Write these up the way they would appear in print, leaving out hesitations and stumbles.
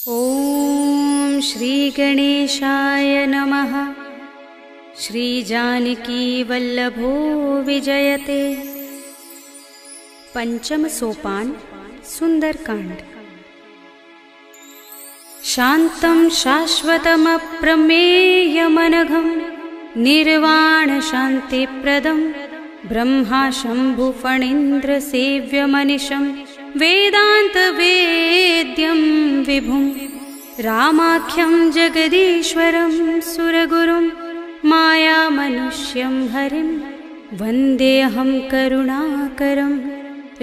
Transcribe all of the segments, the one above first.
ॐ श्री गणेशाय नमः। श्री जानकी वल्लभो विजयते। पंचम सोपान सुंदरकांड। शान्तं शाश्वतमप्रमेयमनघं निर्वाण शान्तिप्रदं ब्रह्मा शंभु फणीन्द्र सेव्यमनिशं वेदान्तवेद्यं विभुं रामाख्यं जगदीश्वरं सुरगुरुं मायामनुष्यं हरिं वन्देऽहं करुणाकरं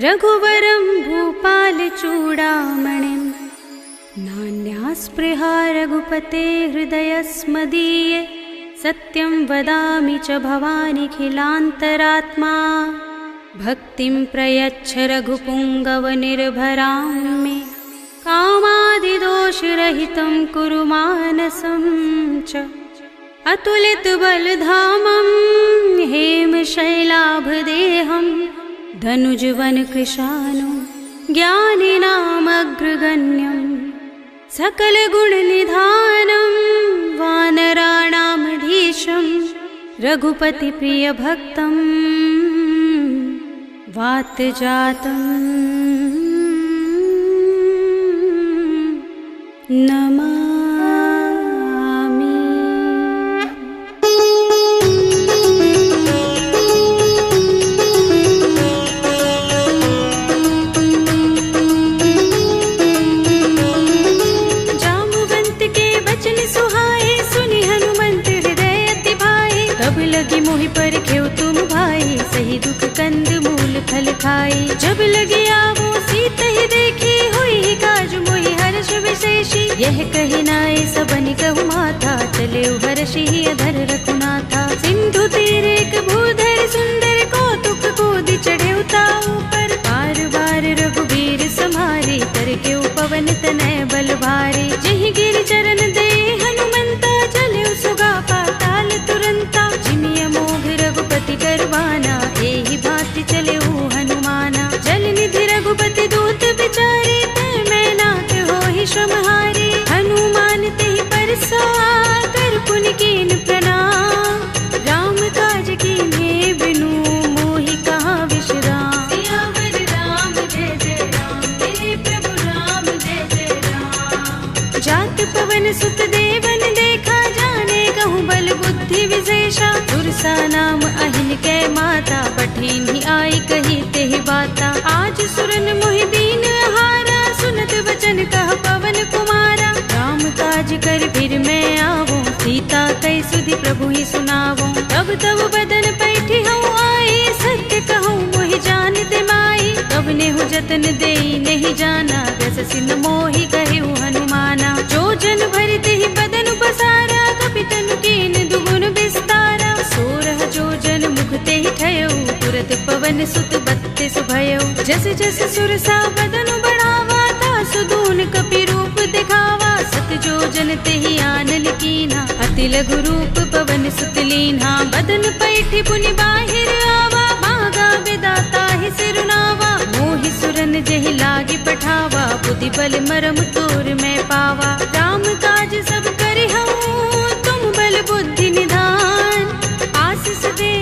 रघुवरं भूपालचूडामणिं। नान्यास्पृहा रघुपते हृदयस्मदीये सत्यं वदामि च भवानिखिलान्तरात्मा। भक्तिं प्रयच्छ रघुपुङ्गवनिर्भरां मे कामादिदोषरहितं कुरु मानसं च। अतुलितबलधामं हेमशैलाभदेहं धनुजवनकृशानुं ज्ञानिनामग्रगण्यं सकलगुणनिधानं वानराणामधीशं रघुपतिप्रियभक्तं वातजातं नमामि। जामुवंत के बचन सुहाए सुनि हनुमंत हृदय अति भाए। कब लगी मोहि पर खेव तुम भाई सही दुख कंद मूल फल खाई। जब लगी आवो सीत ही देखी हुई ही काज मोहि हर्ष विशेषी। यह कही नाय सबनि कहु माथा चले हर्षि अधर रघुनाथा। सिंधु तीर एक भूधर सुंदर कौतुक कूदि चढ़े उताऊ पर। बार बार रघुबीर समारे कर के पवन तनय बल भारी। जहि गिर चरण दे हनुमंता चले सुगा पाताल तुरंता। जिमिय मोघ रघुपति करवाना एहि भांति चले हनुमाना। जल निधि रघुपति दूत विचारे तै मैं नाथ होहि श्रमहारी। हनुमान तेहि परसा कर पुनि कीन प्रणाम। राम काज कीन्हे बिनु मोहि कहाँ विश्राम। सियावर राम जय जय राम तेरे प्रभु राम जय जय राम। जात पवन सुत देवन देखा जाने कहूँ बल बुद्धि विशेषा। तुरसा नाम अहिन कै माता पठीन ही आई कही तेहि बाता। आज सुरन मोहि दीन हारा सुनत वचन कह पवन कुमारा। राम काज कर फिर मैं आवो सीता कई सुधि प्रभु ही सुनावो। तब तब बदन पैठी हूँ आई सत्य कहूँ मोहि जानते माई। तब नेहु जतन देई नहीं जाना रस सिन मोहि कहु हनुमाना। जो जन भरते ही बदन बसारा कपितनु कीन दुगुन विस्तारा। सोरह जो जन मुखते ही ठयऊ तुरत पवन सुत बत्तीस भयऊ। जस जस सुरसा बदन बढ़ावा तासु दून कपि रूप दिखावा। सत जो जन तेहि आनन कीन्हा अति लघु रूप पवन सुत लीन्हा। बदन पैठी पुनि बाहिर आवा भागा विदाता ही सिरुनावा। मोहि सुरन जहि लागी पठावा बुद्धि बल मरम तोर मैं पावा। राम काज सब करि हूँ तुम बल बुद्धि निधान। आशीष दे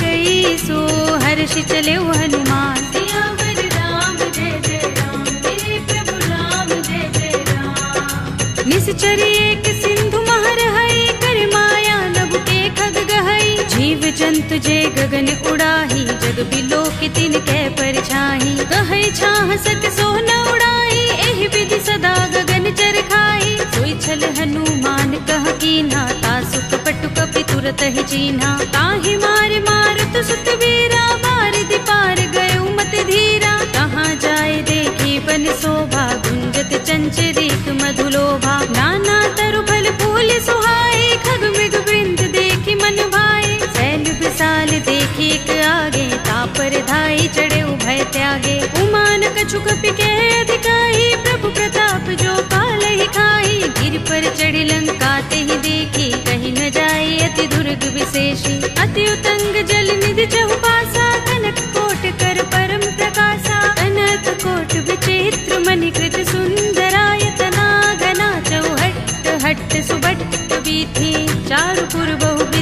गई सो हर्षि चले हनुमान। सियावर राम जय जय राम तेरे प्रभु राम जय जय राम। निश्चर एक सिंधु महर हई कर माया नभ के खग गहई। जीव जंतु जे गगन उड़ाही जग बिलो की तिन कै परछाई। कहै छाह सक सो न उड़ाई एहि विधि सदा गगन चर खाई। सोई छल हनुमान कह कीन्हा तासु कपटु कपि तुरत ही चीन्हा। ताहि मार मारुत सुत वीरा बारिधि पार गयो मत धीरा। कहाँ जाए देखी बन शोभा गुंजत चंचरीक मधुलोभा। नाना तरु फल फूल सुहाए खग मृग वृंद देखी मन भाए। सैल विशाल देखी एक आगे तापर धाई चढ़े भय त्यागे। उमान कछु कपि के अधिकाई प्रभु प्रताप जो काल ही खाई। गिर पर चढ़ी लंका तेहि देखी कहीं न जाए अति दुर्ग विशेषी। अति उतंग जल निधि चहुपासा कनक कोट कर परम प्रकाशा। कनक कोट विचित्र मणिकृत सुंदरायतना घना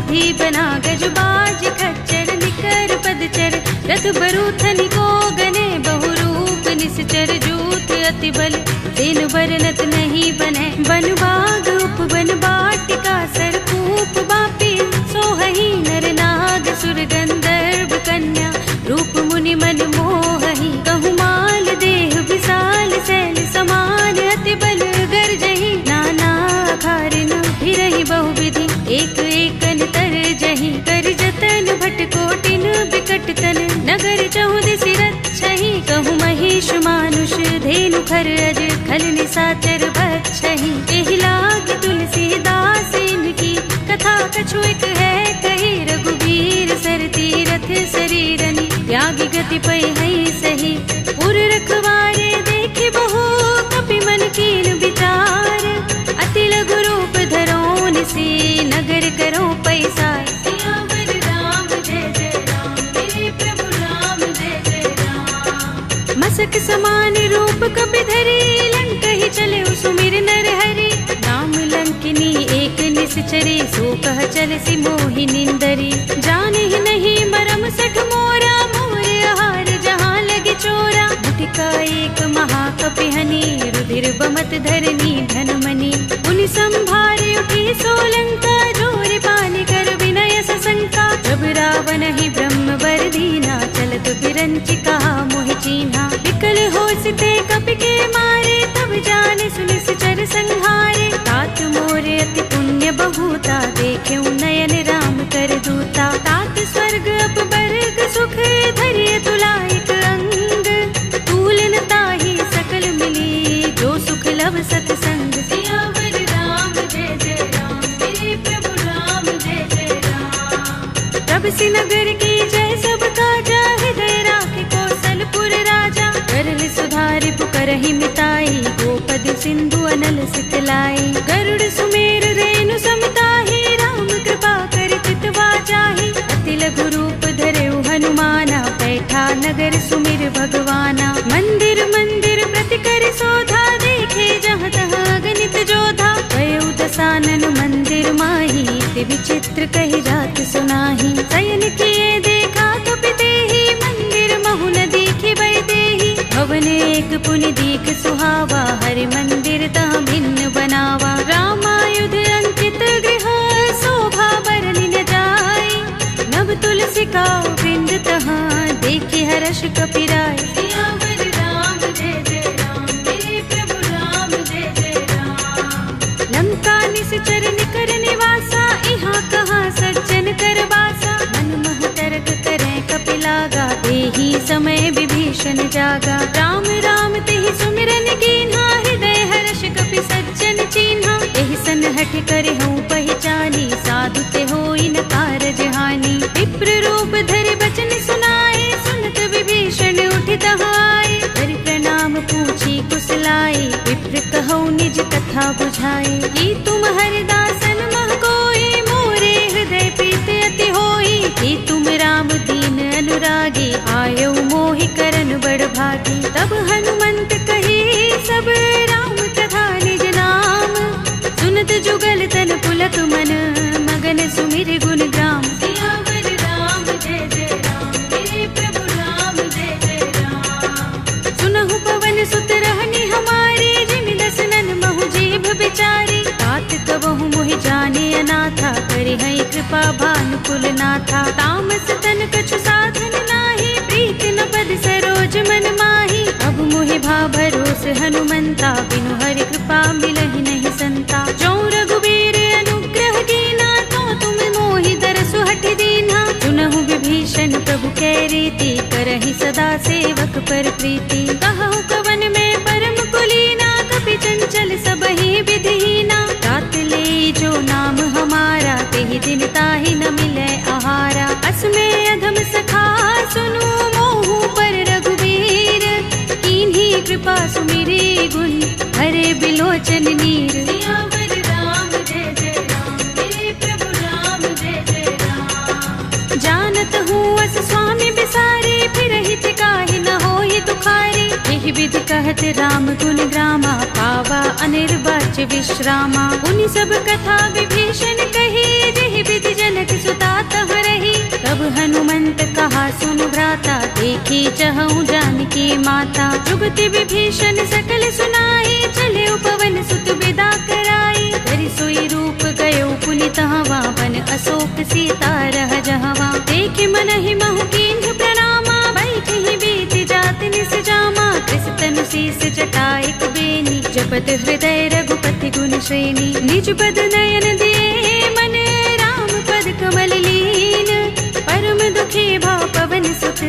विधि बना गजबाज खच्चर निकर पदचर रथ बरूथनि को गने बहुरूप निश्चर जूथ अति बल तेन बरनत नहीं बने बन बाग उपवन बाटिका सरकूप बापी सोहही नर नाग सुर गंधर्व कन्या रूप मुनि मन मोहही कहु माल देह विशाल शैल समान अति बल गर्जही नाना खारिन फिरहि बहुविधि एक एकन तर जही कर जतन भट कोटिन बिकट तन नगर चहुदिसि रक्षहि कहु महिष मानुष धेनु खर अज खल निशाचर भक्षहि एहि लाग तुलसीदास इनकी कथा कछु एक है कही रघुबीर सर तीरथ शरीरनि त्यागी गति पै है सही उर रखवारे देखे बहु कपि मन कीन विचार अति लघु रूप धरो निसी नगर करो पैसा सियावर राम जय जय राम मेरे प्रभु राम जय जय राम मसक समान रूप कपि धरी लंक ही चले सुमिर नर हरि नाम लंकिनी एक निश्चरी सो कह चल सी मोहि निंदरी जाने ही नहीं मरम सठ मोरा मोर आहार जहाँ लगे चोरा मुठिका एक महाकपि हनि रुधिर बमत धरनी धनमणि उनि संभारे उठी सोलंका जोर पानी कर विनय सशंका जब रावण ही ब्रह्म वर दीना चलत बिरंचि कहा मोहि चीन्हा विकल हो सिते कपि के मारे तब जाने सुनिश्चर संहारे तात मोरे अति पुण्य बहुता देखे नयन राम कर दूता तात स्वर्ग अपवर्ग सुख धैर्य तुलायक अंग तूलन ताहि सकल मिली जो सुख लव सतसंग सियावर राम जय जय राम मेरे प्रभु राम जय जय राम तब सी नगर की जय सब काजा हृदय राखे कौशलपुर राजा करल सुधारि पुकरहि मिताई गोपद सिंधु अनल सितलाई गरुड़ सुमेर रेणु समताहि राम कृपा कर चितवा जाहि अति लघु रूप धरेउ हनुमाना बैठा नगर सुमिर भगवाना मंदिर मंदिर प्रति कर शोधा देखे जहाँ तहाँ गणित जोधा भयउ दसानन मंदिर माही ते विचित्र कहि जात सुनाही शयन किए देखा कपि तेहि मंदिर महु न देखि बै देहि भवन एक पुनि दीख सुहावा हरि मंदिर तह भिन्न बनावा रामायुध अंकित गृह शोभा बरनि न जाय नभ तुलसी का वृंद तहाँ देखि हर्ष कपि राय सियावर राम जय जय राम मेरे प्रभु राम जय जय राम लंका निश्चर निकर निवासा यहाँ कहाँ सज्जन कर बासा मन मोह तरक करें कपि लागा देहि समय विभीषण जागा राम राम तेहि सुमिरन कीन्हा हृदय हर्ष कपि सज्जन चीन्हा एहि सन हठ करे हूँ पहचानी साधु ते होई न कारज हानि विप्र रूप धरि बचन सुनाए सुनत विभीषण उठि तहाय हरि प्रणाम पूछी कुशलाई विप्र कहौ निज कथा बुझाई की तुम हरिदासन मह कोई मोरे हृदय प्रीत अति होई की तुम राम दीन अनुरागी आयौ मोहि करन बड़ भागी तब हनुमंत कही सब राम कथा निज नाम सुनत जुगल तन पुलक मन मगन सुमिर गुण ग्राम सियावर राम जय जय राम मेरे प्रभु राम जय जय राम सुनहु पवन सुत रहनी हमारी जिमि दसनन महु जीभ बिचारी तात कबहु मोहि जाने अनाथा करि है कृपा भानुकुल नाथा तामस तन कछु साधन नाही प्रीत न पद सरोज मन माही अब मोहि भा भरोस हनुमंता बिनु हरि कृपा मिलहि नहीं संता जो रघुबीर अनुग्रह कीना तो तुम मोहि दरसु हठ दीन्हा सुनहु विभीषण प्रभु कै रीति करहि सदा सेवक पर प्रीति कहु कवन में परम कुलीना कपि चंचल सबहि विधिहीना तात ले जो नाम हमारा तेहि दिन ताहि न मिलै आहारा अस्मे अधम सखा सुनु मोहु पर रघुबीर कीन्ही कृपा सुमिरी गुण हरे बिलोचन नीर सियावर राम जय जय राम मेरे प्रभु राम जय जय राम जानत हूँ अस स्वामी बिसारे फिर हित काहि न होहि दुखारे एहि विधि कहत राम गुण ग्रामा पावा अनिर्वाच्य विश्रामा उनि सब कथा विभीषण कही जेहि विधि जन जनक सुता तह रही। तब हनुमंत कहा सुन भ्राता, देखी चहु जानकी माता। जुगति विभीषण सकल सुनाई, चले उपवन सुत विदा कराई। करि सोई रूप गयो पुनि तहवा, बन अशोक सीता रह जहवा। देखि मनहि महु कीन्ह प्रणामा, बैठहि बीति जात निस जामा। कृस तनु शीस जटाइक बेनी, जपत हृदय रघुपति गुण श्रेणी। निज पद नयन दिए मन, राम पद कमल लीन। परम दुखी भाव पवन सुत,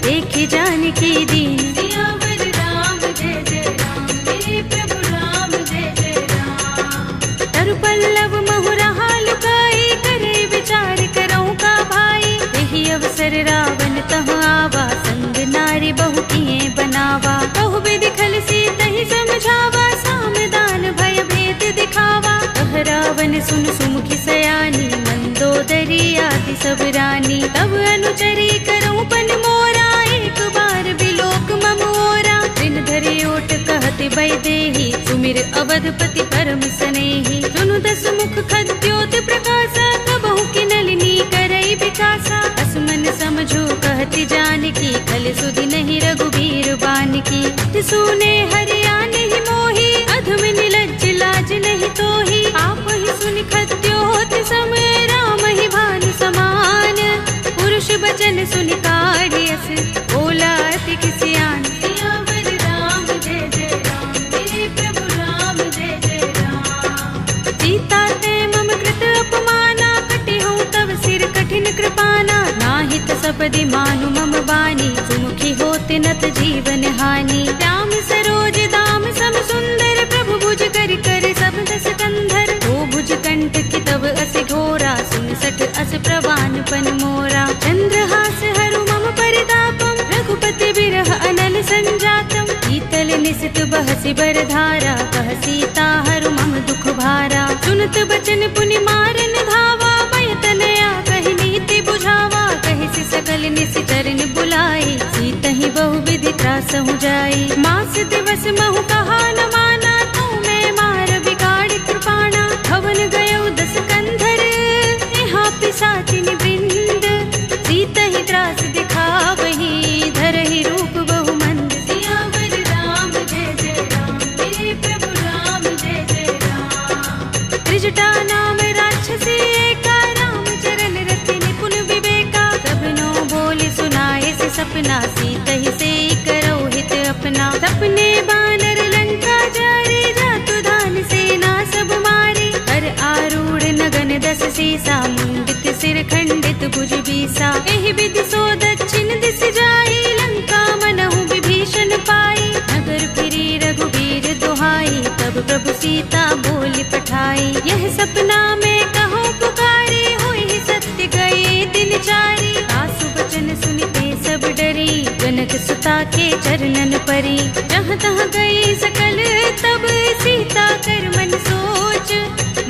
देखि जानकी दीन। सियावर राम जय जय राम, मेरे प्रभु राम जय जय राम। तरु पल्लव महु रहा लुकाई, करे विचार करऊं का भाई। यही अवसर रावण तह आवा, संग नारी बहु किए बनावा। बहु विधि खल सीतहि समझावा, सामदान भय भेद दिखावा। कह रावण सुन सुमुखी सयानी, मंदोदरी आदि सब रानी। तब अनुचरी करऊं पन मोरा, एक बार बिलोक मम ओरा। दिन धरि ओट कहति वैदेही, सुमिर अवधपति परम स्नेही। सुनु दस मुख खद्योत प्रकाशा, कबहु की नलिनी करई विकासा। असमन समझो कहति जानकी, खल सुधि नहीं रघुबीर बानकी। सुने हरिया नहीं मोही, अधम निलज्ज लाज नहीं तोही। आप ही सुनि खद्योत सम, राम ही भानु समान। पुरुष बचन सुनि काढ़ियस, बोला अति किसियान। सियावर राम जय जय राम, मेरे प्रभु राम जय जय राम। सीता ते मम कृत अपमाना, कटि हूँ तव सिर कठिन कृपाना। नाहित सपदि मानु मम बानी, सुमुखी होते नत जीवन हानि। राम सरोज दाम सम सुंदर, प्रभु भुज कर कर सब दस कंधर। ओ भुज कंठ की तब अस घोरा, सुन सठ अस प्रवान पन मोरा। चंद्रहास हरु मम परितापम, रघुपति बिरह अनल संजातम। शीतल निसित बहसि बरधारा, कह सीता हरु मम दुख भारा। सुनत बचन पुनि मारन धावा, मय तनया कहि नीति बुझावा। कहि सकल निसि चरण बुलाई, सीतहि बहु विधि त्रासहु जाई। मास दिवस महु कहा न माना, तू मैं मार बिगाड़ कृपाणा। भवन गयो दस कंधर, यहाँ पिशाचिनी वृंद। सीतहि त्रास दिखावही, धरहि रूप बहु मंद। सियावर राम जय जय राम, मेरे प्रभु राम जय जय राम। त्रिजटा नाम राक्षसी एका, राम चरण रति निपुण विवेका। सबनो बोली सुनाए से सपना, सीतहि से करो हित अपना। सपने बानर लंका जारे, जातु धान सेना सब मारे। कर आरूढ़ नगन दस सीसा, मुंडित सिर खंडित भुज बीसा। एहि विधि सो दक्षिण दिस जाई, लंका मनहु विभीषण पाई। नगर फिरी रघुबीर दुहाई, तब प्रभु सीता बोली पठाई। यह सपना में कहो पुकारी, होई सत्य गए दिन चारी। आसु बचन सुनते सब डरी, जनक सुता के चरणन परी। जहाँ तहाँ गई सकल तब, सीता कर मन सोच।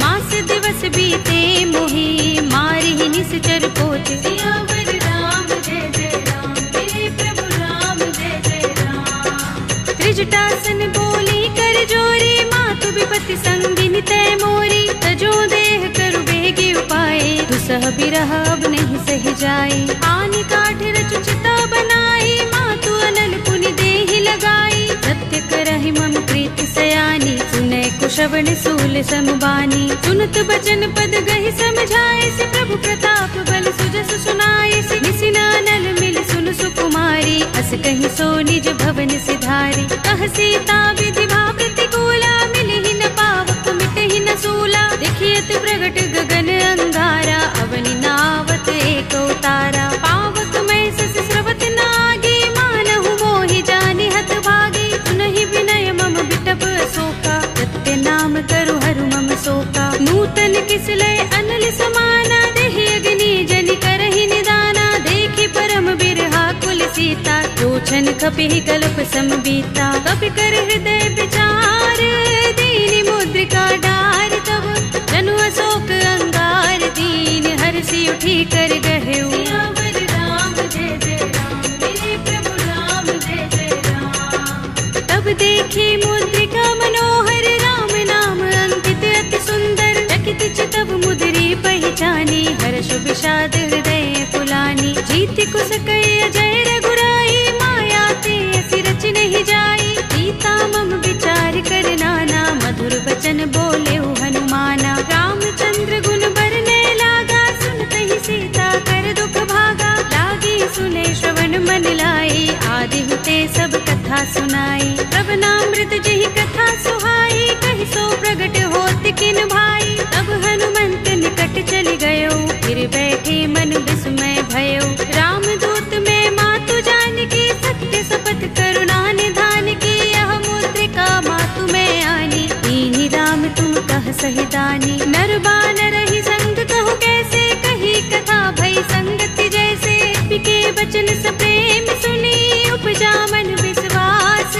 मास दिवस बीते मोही, मारी ही निश्चर पोच। सियावर राम जय जय राम, मेरे प्रभु राम जय जय राम। त्रिजटासन बोली कर जोरी, मातु विपति संगिनी तय मोरी। तजो देह करु बेगी उपाय, दुसह बिरह अब नहीं सही जाए। आनि काठ रचु चिता बनाई, मातु अनल पुनि देहि लगाई। सत्य करहि मम प्रीति सयानी, सुनै कुशवन सूल समबानी। सुनत बचन पद गहि समझाए, से प्रभु प्रताप बल सुजस सुनाए। निसि नानल मिल सुन सुकुमारी, अस कहि सो निज भवन सिधारी। कह सीता विधि भा प्रतिकूला, मिलहि न पावक मिटहि न सूला। देखियत प्रगट गगन अंगारा, अवनि नावत एक उतारा। पावक मैं सस स्रवत नागी, मानहु मोहि जानि हत भागी। सुनहि विनय मम बिटप अशोका, सत्य नाम करु हरु मम शोका। नूतन किसलय अनल समाना, देहि अग्नि जनि करहि निदाना। देखि परम बिरहा कुल सीता, लोचन कपिहि कल्प सम बीता। कपि कर हृदय विचार, दीनि मुद्रिका डार। तब जनु अशोक अंगार, दीन हरषि उठी कर गहेउ। सियावर राम जय जय राम, मेरे प्रभु राम जय जय राम। तब देखी मुद्रिका मनोहर, राम नाम अंकित अति सुंदर। चकित चितव मुद्री पहचानी, हर्ष नीति कुश कई अजय रघुराई, माया ते असी रच नहीं जाई। सीता मम विचार कर नाना, मधुर वचन बोले हनुमाना। रामचंद्र गुण बरने लागा, सुनते ही सीता कर दुख भागा। लागी सुने श्रवण मन लाई, आदि हुते सब कथा सुनाई। प्रभनामृत जही कथा सुहाई, कहि सो प्रगट होत किन भाई। तब हनुमंत निकट चली गयो, फिर बैठे मन विस्मय भयो। रामदूत में मातु जानकी, सत्य शपथ करुणा निधान की। यह मुद्रिका मातु में आनी, दीन्ही राम तुम कह सही दानी। नर बानर ही संग कहु कैसे, कही कथा भई संगति जैसे। पिके बचन सप्रेम सुनी, उपजा मन विश्वास।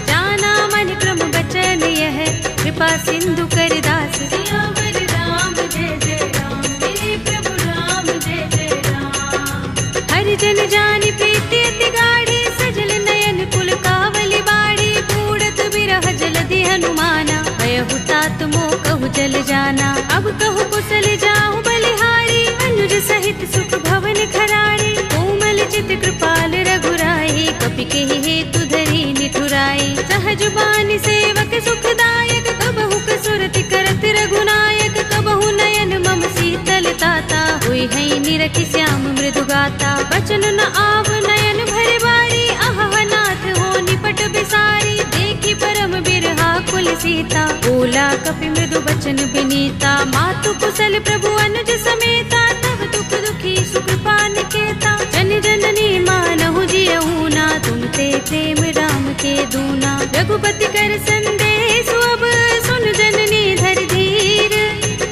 जाना मन क्रम बचन यह, कृपा सिंधु कर दास। सियावर राम जय जय राम, मेरे प्रभु राम जय जय राम। हर जन जानि प्रीति अति गाढ़ी, सजल नयन कुल कावली बाड़ी। बूढ़त बिरह जलधि हनुमाना, भयहु तात मोह कहु जल जाना। अब कहु कुशल जाहु बलिहारी, अनुज सहित सुख भवन खरारी। कोमल चित कृपाल रघुराई, कपि केहि हेतु धरि निठुराई। सहज बानी सेवक सुखदायक, कबहु कसुरति करत रघुनायक। कबहु नयन मम शीतल ताता, हुई है निरखि श्याम मृदु गाता। बचन न आव नयन भरे बारी, आह नाथ हो निपट बिसारी। देखी परम बिरहा कुल सीता, बोला कपि मृदु बचन बिनीता। मातु कुशल प्रभु अनुज समेता, तब दुख दुखी सुख पान केता। जन जननी मानहु जियहु ना, तुम ते प्रेम राम के दूना। रघुपति कर संदेश अब, सुन जननी धर धीर।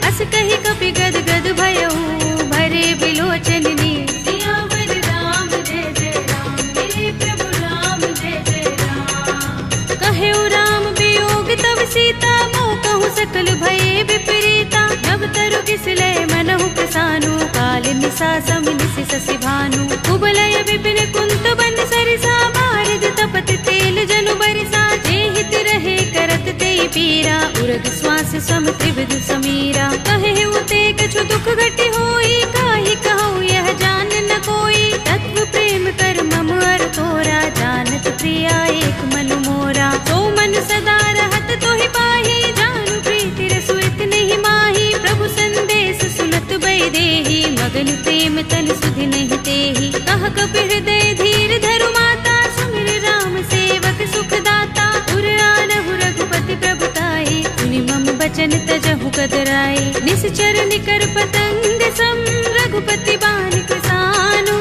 अस कहि कपि गद गद भयहु, भरे बिलोचन नीर। सियावर राम जय जय राम, मेरे प्रभु राम जय जय राम। कहेउ राम वियोग तब सीता, मोह कहूँ सकल भये विपरीता। नभ तरु किसलय मनहु प्रसानु, काल निसा समिनिसि शशि भानु। कुबलय विपिन कुंत बन सरिसा, बारिद तपत तेल जनु बरिसा। जे हित रहे करत ते पीरा, उरग श्वास सम त्रिविध समीरा। कहे उते कछु दुख घटी होई, काहि कहूँ यह जान न कोई। तत्व प्रेम कर मम अर तोरा, जानत प्रिया एक मन मोरा। तो मन सदा रहत तोहि पाही, जानु प्रीति रसु इतने माही। प्रभु संदेश सुनत बै देही, मगन प्रेम तन सुधि नहीं तेहि। कह कपि हृदय धीर धरु माता, सुमिर राम सेवक सुख दाता। उर आनहु रघुपति प्रभुताई, सुनि मम बचन तजहु कदराई। निश्चर निकर पतंग सम, रघुपति बानिक सानु।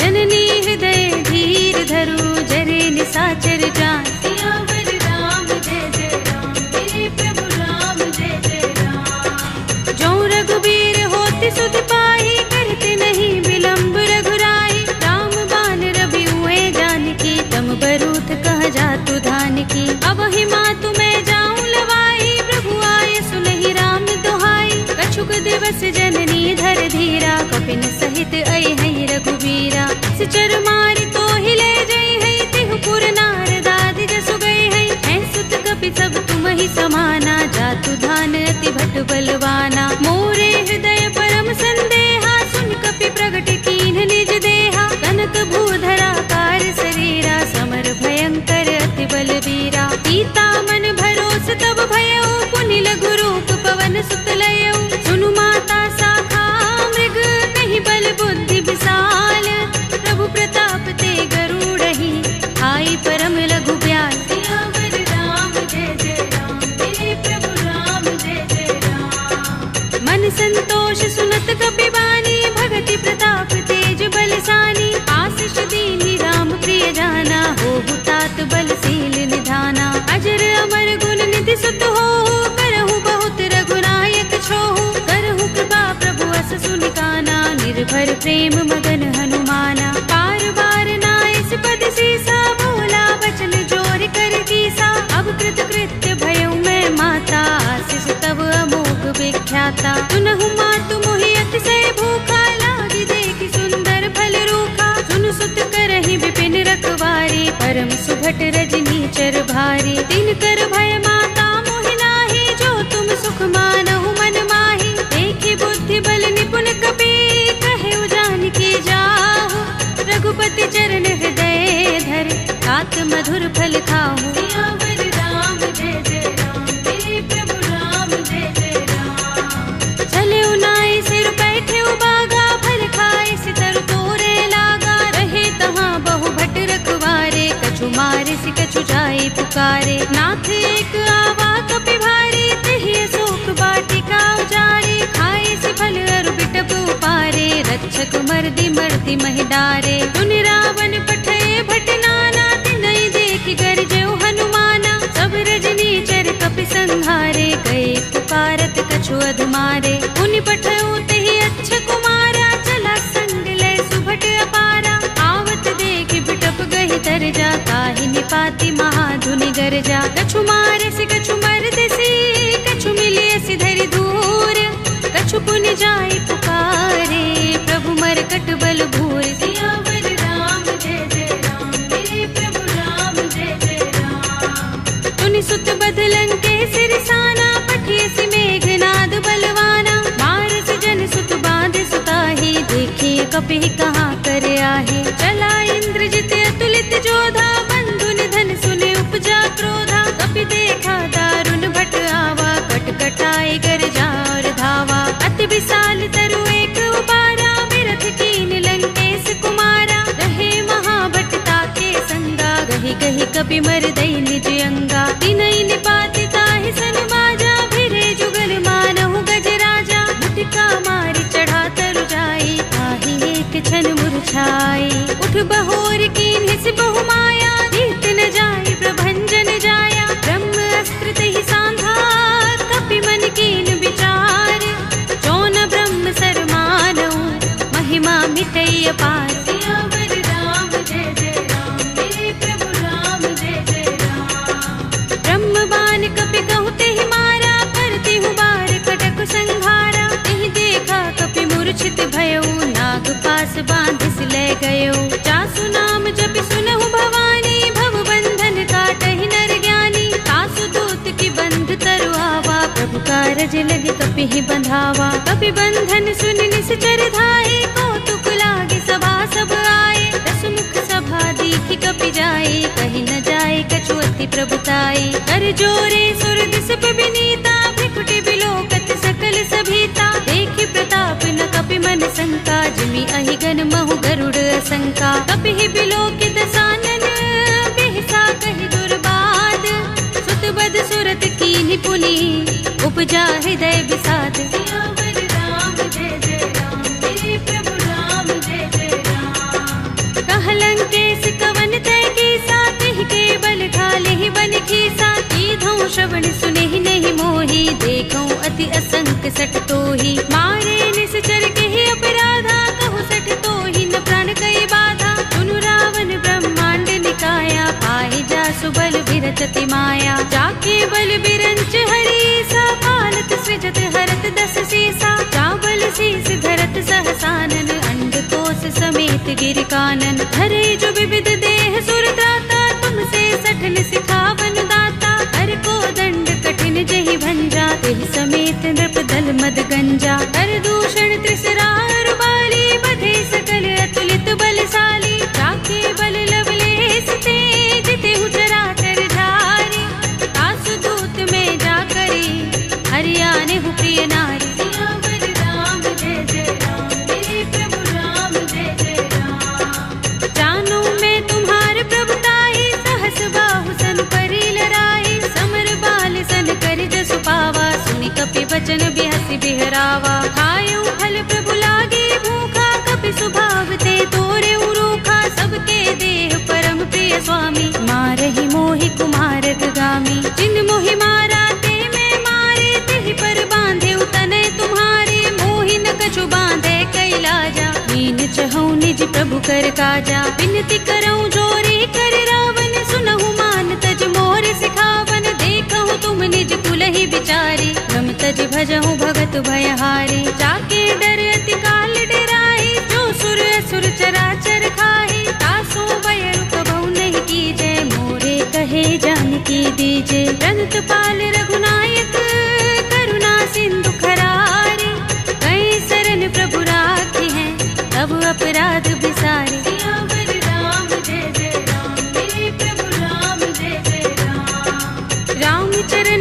जननी हृदय धीर धरु, जरे निसाचर जान। सियावर राम जय जय राम, मेरे प्रभु राम जय जय राम। जो रघुबीर होति सुध पाई, करते नहीं विलंब रघुराई। राम बान रवि हुए जानकी, तम बरूथ कह जातु धान की। अब ही मातु मैं जाऊं लवाई, प्रभु आय सुनहि राम दुहाई। कछुक दिवस जननी धर धीरा, कपिन सहित अइ है रघुबीरा। सिचर मारि तो हिले जई है, तिहु पुर नारद आदि जसु गई है। हैं सुत कपि सब तुम ही समाना, जातु धान अति भट बलवाना। मोरे हृदय परम संदेहा, सुन कपि प्रगट कीन्ह निज देहा। कनक भूधरा कार शरीरा, समर भयंकर अति बलबीरा। सीता मन भरोस तब भयो, पुनि लघु रूप पवन सुत लयो। सुनु माता शाखा मृग, नहीं बल बुद्धि विशाल। प्रभु प्रताप ते गरुड़हि, आई परम लघु ब्याल। सियावर राम जय जय राम, मेरे प्रभु राम जय जय राम। मन संतोष सुनत कपि बानी, भगति प्रताप तेज बलसानी। आशीष दीन्ही राम प्रिय जाना, होहु तात बलशील निधाना। अजर अमर गुण निधि सुत होहु, करहु बहुत रघुनायक छोहु। करहु कृपा प्रभु अस सुनि काना, निर्भर प्रेम मगन हनुमाना। बार बार नाइस पद सीसा, बोला बचन जोर कर कीसा। अब कृत कृत्य भयउ मैं माता, आशीष तब अमोघ विख्याता। सुनहु मातु मोहि अतिशय भूखा, लागी देखि सुंदर फल रूखा। सुन सुत करहि विपिन रखवारी, परम सुभट रजनी चर भारी। तिन कर भय माता मोहि नाही, जो तुम सुख मानहु मन माही। देखि बुद्धि बल निपुण कपि, कहेउ जानकी जाहु। सात मधुर फल खाऊं। सियावर राम जय जय राम, मेरे प्रभु राम जय जय राम। चले उनाए सिर बैठे उबागा, फल खाए सितर तोरे लागा। रहे तहाँ बहु भट रखवारे, कछु मारे सि कछु जाए पुकारे। नाथ एक आवा कपि भारी, तहि अशोक वाटिका उजारी। खाए से फल अरु बिटप उपारे, रक्षक मर्दी मर्दी महि डारे। सुनि रावण पठे भट नाना, तिनहि देखि गरजेउ हनुमाना। सब रजनी चर कपि संहारे, गए पुकारत कछु अधमारे। मुनि पठऊ तेहि अच्छ कुमारा, चला संग ले सुभट अपारा। आवत देखि बिटप गहि तरजा, काहि निपाति महाधुनि गरजा। कछु मारे से कछु मरदेसी, कछु मिलियसि धरि दूर। कछु पुनि जाई पुकारे, प्रभु मरकट बल भूर। सियावर राम जय जय राम, मेरे प्रभु राम जय जय राम। तुनि सुत बदलन के सिरसाना, पठियसि मेघनाद बलवाना। मारस जन सुत बांध सुताही, देखिए कपि कहाँ कर आहे। चला इंद्रजित अतुलित जोधा, बंधु निधन सुने उपजा क्रोधा। कपि देखा दारुण भट आवा, कटकटाए गरजा और धावा। अति विशाल तरु एक उबारा, बिरथ कीन लंकेश कुमारा। रहे महाभट ताके संगा, गहि गहि कपि मर दई निज अंगा। तिनहि निपाति ताहि सन बाजा, भिरे जुगल मानहु गजराजा। मुटिका मारि चढ़ा तरु जाई, ताहि एक क्षण मुरझाई। उठ बहोर कीन्हि सि बहु माया, जीत न जाई प्रभंजन जाया। ब्रह्म अस्त्र तेहि सांधा, कपि मन कीन विचार। जौन ब्रह्म सर मानऊ, महिमा मिटई अपार। सियावर राम जय जय राम, मेरे प्रभु राम जय जय राम। ब्रह्म बाण कपि कहु तेहि मारा, करति हूँ बार कटक संघारा। तेहि देखा कपि मूर्छित भयऊ, नाग पास बांधिस ले गयो। जासु नाम जपि सुनहु भवानी, भव बंधन काटहि नर ज्ञानी। तासु दूत की बंध तरु आवा, प्रभु कारज लगे कपि ही बंधावा। कपि बंधन सुनि निश्चर धाये, कौतुक लागे सभा सब आए। दस मुख सभा दीखि कपि जाए, कहि न जाए कछु अति प्रभुताई। कर जोरे सुर दिस विनीता, भ्रिकुटि बिलोकत सकल सभीता। देखि प्रताप न कपि मन शंका, जिमि अहिगन महु गरुड़ असंका। कपि ही बिलोकित सानन, बिहसा कहि दुर्बाद। सुत बद सुरत कीन्हि पुनि, उपजा हृदय विषाद। सियावर राम जय जय राम, मेरे प्रभु राम जय जय राम। कहलंकेश कवन तय कीसा, तिहि के बल घालेहि बन खीसा। कीधौं श्रवण सुनेहि नहीं मोही, देखौं अति असंक सठ तोही। मारे निश्चर केहि अपराधा, कहु सठ तोही न प्राण कई बाधा। सुनु रावण ब्रह्मांड निकाया, पाहि जासु बल बिरचति माया। जाके बल बिरंच हरीसा, पालत सृजत हरत दस सीसा। चावल शीस धरत सहसानन, अंड कोस समेत गिर कानन। धरे जो विविध देह सुर त्राता, तुमसे सठन सिखावन दाता। हर को दंड कठिन जहि भंजा, तेहि समेत नृप दल मद गंजा। कर दूषण त्रिसरार बाली, बधे सकल अतुलित बलशाली। जाके बल लवलेस ते, जितेहु चराचर धारी। तासु दूत में जा करी, हरियाने हु प्रिय नारी। सियावर राम जय जय राम, मेरे प्रभु राम जय जय राम। जानो मैं तुम्हार प्रभुताई, सहस बाहु सन परि लराई। समर बाल सन कर जसु पावा, सुनि कपि बचन बिहसि बिहरावा। खायऊ फल प्रभु लागे भूखा, कपि स्वभाव ते तोरे उरूखा। सबके देह परम प्रिय स्वामी, मारहि मोहि कुमारक गामी। जिन मोहि मारा ते मैं मारे, तेहि पर बांधे तनय तुम्हारे। मोहि न कछु बांधे कैलाजा, मीन चहु निज प्रभु कर काजा। विनती करऊं जोरी कर रावण, सुनहु मान तज मोर सिखावन। देखहु तुम निज कुलहि विचारी, रम तज भजहु भगत भयहारी। जाके डर अति काल डराई, जो सुर असुर चराचर खाही। तासो भय रुकबहु नहीं कीजय, मोरे कहे जानकी दीजे। रंत पाल रघुनायक, करुणा सिंधु खरारे। कई शरण प्रभु राखी हैं, तब अपराध बिसारे। सियावर राम जय जय राम, मेरे प्रभु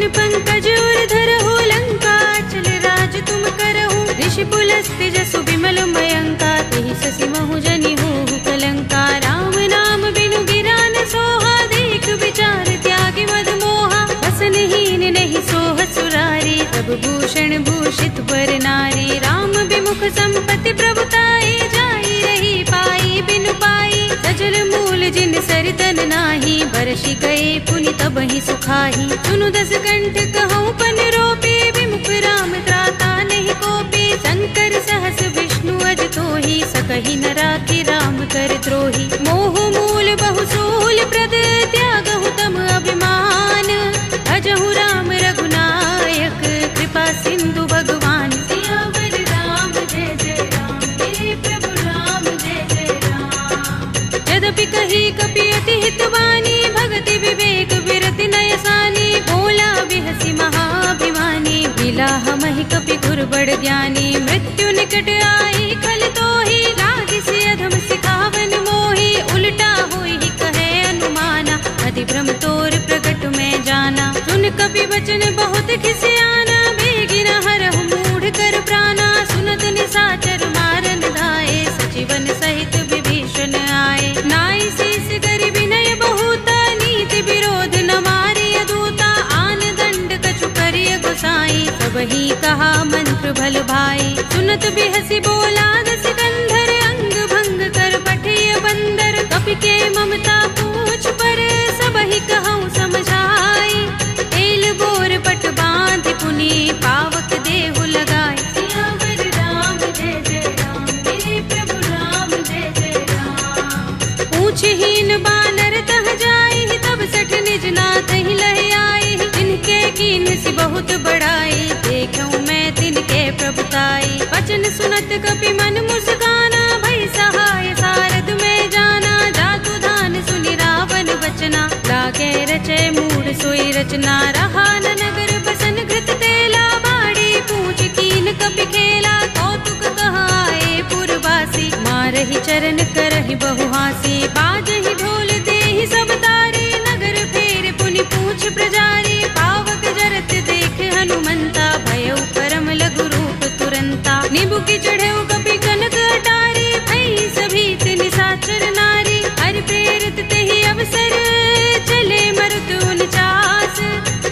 वदन पंकज और धरहु लंका, चल राज तुम करहु ऋषि पुलस्त्य जसु विमल मयंका, तेहि ससि महु जनि होहु कलंका। राम नाम बिनु गिरा न सोहा, देख विचार त्यागी मद मोहा, बसनहीन नहीं सोह सुरारी, सब भूषण भूषित बर नारी। राम विमुख संपत्ति प्रभुताई, जाई रही पाई बिनु पाई, सजल मूल जिन सरितन नाही, बरषि गए पुनि तबहि सुखाही। सुनु दस कंठ कहूँ पन रोपी, विमुख राम त्राता नहीं कोपी, शंकर सहस विष्णु अज तोहि, सकहि न राखि राम कर द्रोही। मोह मूल बहु सूल प्रद, त्यागहु तम अभिमान, भजहु राम रघुनायक, कृपा सिंधु भगवान। सियावर राम जय जय राम, हे प्रभु राम जय जय राम। यद्यपि कही कपि अति हितवानी, भगति विवेक विरति नय सानी, बोला बिहसि महाभिमानी, बिलाह महि कपि गुर बड़ ज्ञानी। मृत्यु निकट आई खल तोहि, लागिसि अधम सिखावन मोहि, उल्टा होई कहे अनुमाना, अति भ्रम तोर प्रगट में जाना। सुन कपि वचन बहुत खिसियाना, बेगिन हरहु मूढ़ कर प्राणा, सुनत निशाचर मारन धाये, सचिवन सहित विभीषण आए। नाई शीस करि विनय बहुता, नीति विरोध न मारिय दूता, आन दंड कछु करिय गोसाई, सबहि कहा मंत्र भल भाई। सुनत बिहसि बोला दस कंधर, अंग भंग कर पठिय बंदर, कपि के ममता पूछ पर, सबहि कहूँ समझाई। एल बोर पट बांध पुनि, पावक देहु लगाए। सियावर राम जय जय राम, हे प्रभु राम जय जय राम। पूछहीन बानर तह जाई, तब सठ निज नाथ ही लह आई, जिनके कीन सि बहुत बड़ाई, देखूं मैं तिनके प्रभुताई। वचन सुनत कपि मन मुस्काना, भई सहाय सारद में जाना, जातु धान सुनि रावण वचना, लागे रचे मूढ़ सोई रचना। रहा न नगर बसन घृत तेला, बाड़ी पूछ कीन कपि खेला, कौतुक कहाए पुरवासी, मारहि चरण करहि बहु हासी। बाजहि ढोल देहि सब तारी, नगर फेर पुनि पूछ प्रजारी, पावक जरत देख हनुमंता, भयउ परम लघु रूप तुरंता। निबुकि चढ़ेउ कपि कनक अटारी, भई सभीत निशाचर नारी, हरि प्रेरित तेहि अवसर, चले मरुत उनचास,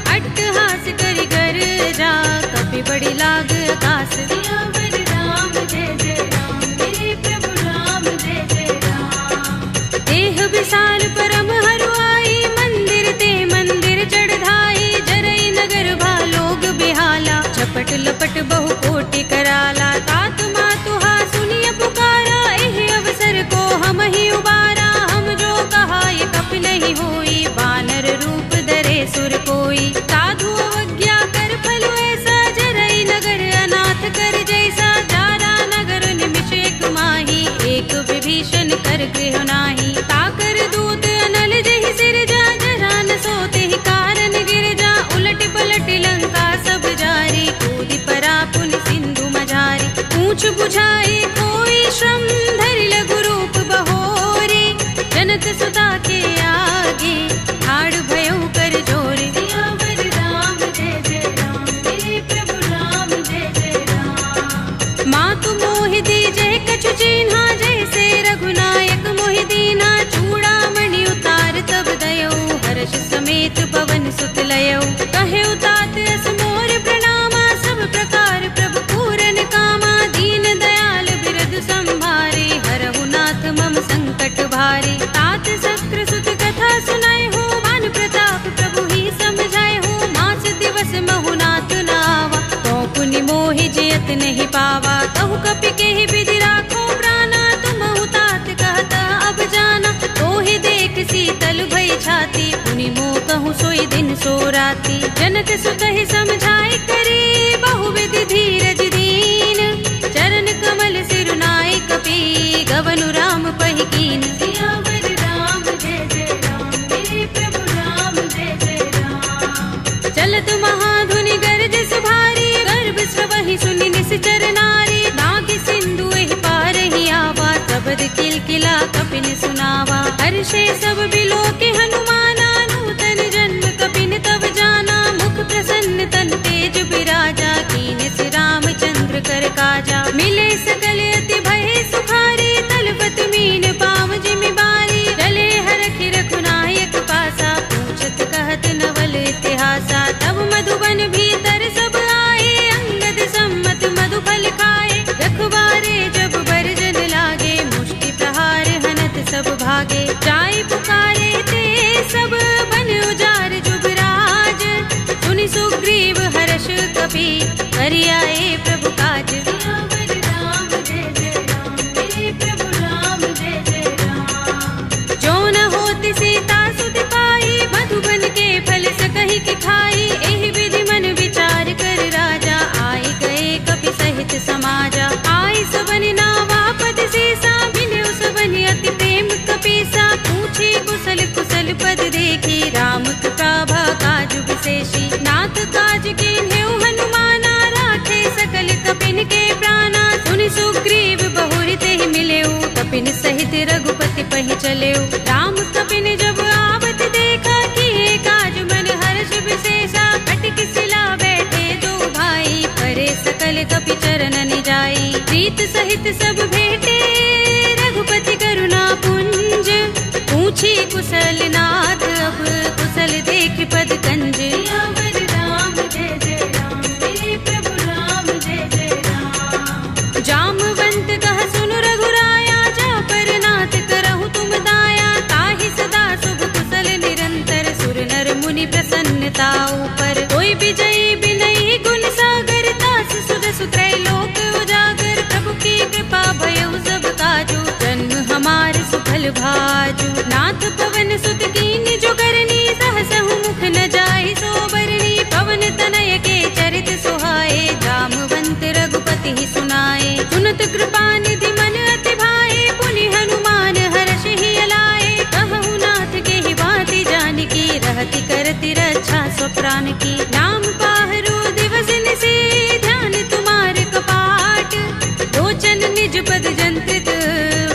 अट्टहास करि गर्जा, कपि बड़ी लाग आकाश। सियावर राम जय जय राम, हे प्रभु राम जय जय राम। देह विशाल परम हरुआई, मंदिर ते मंदिर चढ़ाई, जरई नगर भालोग बिहाला, झपट लपट बहु कोटि कराला। तात मातुहा सुनिय पुकारा, एहि अवसर को हम ही उबारा, हम जो कहा ये कपि नहीं होई, बानर रूप धरे सुर कोई। साधु अवज्ञा कर फल ऐसा, जरई नगर अनाथ कर जैसा, जारा नगर निमिष एक माही, एक विभीषण कर गृह नाही। ताकर दूत अनल जहि सिरजा, जरा न सोते ही कारण गिरजा, उलट पलट लंका सब जारी, कूदि परा पुनि सिंधु मझारी। पूछ बुझाई कोई श्रम, धरि लघु रूप बहोरी, जनत सुता के आगे, ठाड़ भयउ कर जोरे। सियावर राम जय जय राम, हे प्रभु राम जय जय राम। मातु मोहि दीजै कछु चिन्हा, जैसे रघुनायक मोहि दीना, चूड़ामणि उतार तब दयऊ, हर्ष समेत पवन सुत लयऊ। कहेउ तात अस मोर प्रणामा, सब प्रकार प्रभु पूरन कामा, दीन दयाल बिरधु संभारे, हरहु नाथ मम संकट भारे। तात शस्त्र सुत कथा सुनाए हो, भान प्रताप प्रभु ही समझाए हो, मास दिवस महु नाथ नावा, तो पुनि मोहि जयत नहीं पावा। कहु कपि केहि विधि राखो प्राणा, तुमहु तात कहता अब जाना, तोहि देख शीतल भई छाती, पुनि मोह कहूँ सोई दिन सो राती। जनक सुतहि समझाई करी, बहुविधि धीरज दीन, चरण कमल सिरुनाई कपि, गवनु राम पहि कीन। सियावर राम जय जय राम, हे प्रभु राम जय जय राम। चलत महाधुनि गरज सुभारी, गर्भ स्रवहि सुनि निश्चर नारी, नाग सिंधु एहि पार ही आवा, शब्द किलकिला कपिन सुनावा। हर्षे सब बिलोके हनुमाना, नूतन जन्म कपिन तब जाना, मुख प्रसाद कपि कर आए प्रभु काज। सियावर राम जय जय राम, मेरे प्रभु राम जय जय राम। जो न होत सीता सुत पाई, मधुबन के फल सकहि के खाई। एहि विधि मन विचार कर राजा, आए गए कपि सहित समाजा। आई सबन नावा पद सीसा, बिनु सबन अति प्रेम कपीसा। पूछे कुशल कुशल पद देखी, राम कृपा काजु विशेषी। नाथ काज कीन्हेउ हनुमाना, राखे सकल कपिन के प्राणा। सुनि सुग्रीव बहुरि तेहि मिलेउ, कपिन सहित रघुपति पहि चलेउ। राम कपिन जब आवत देखा, किए काज मन हर्ष विशेषा। कटि शिला बैठे दो भाई, परे सकल कपि चरणन जाई। प्रीत सहित सब भेटे, रघुपति करुणा पुंज। पूछी कुशल नाथ, अब कुशल देख पद कंज। सियावर राम जय जय राम, मेरे प्रभु राम जय जय राम। जामवंत कह सुन रघुराया, जा पर नाथ करहु तुम दाया। ताहि सदा शुभ कुशल निरंतर, सुर नर मुनि प्रसन्नता ऊपर। कोई विजयी बिनहि गुण सागर, दास सुदसु त्रैलोक उजागर। प्रभु की कृपा भयउ सब काजू, जन्म हमार सुफल भाजू। नाथ पवन सुत कीन्हि जो करनी, सहसहु मुख न जाहि सो बरनी। पवन तनय के चरित सुहाए, जामवंत रघुपति ही सुनाए। सुनत कृपा निधि मन अति भाए, पुनि हनुमान हर्षि अलाए। कहु नाथ के ही बाति जानकी, रहति करति रक्षा स्वप्रान की। नाम पाहरु दिवस निशि, ध्यान तुम्हारे कपाट। लोचन निज पद जंत्रित,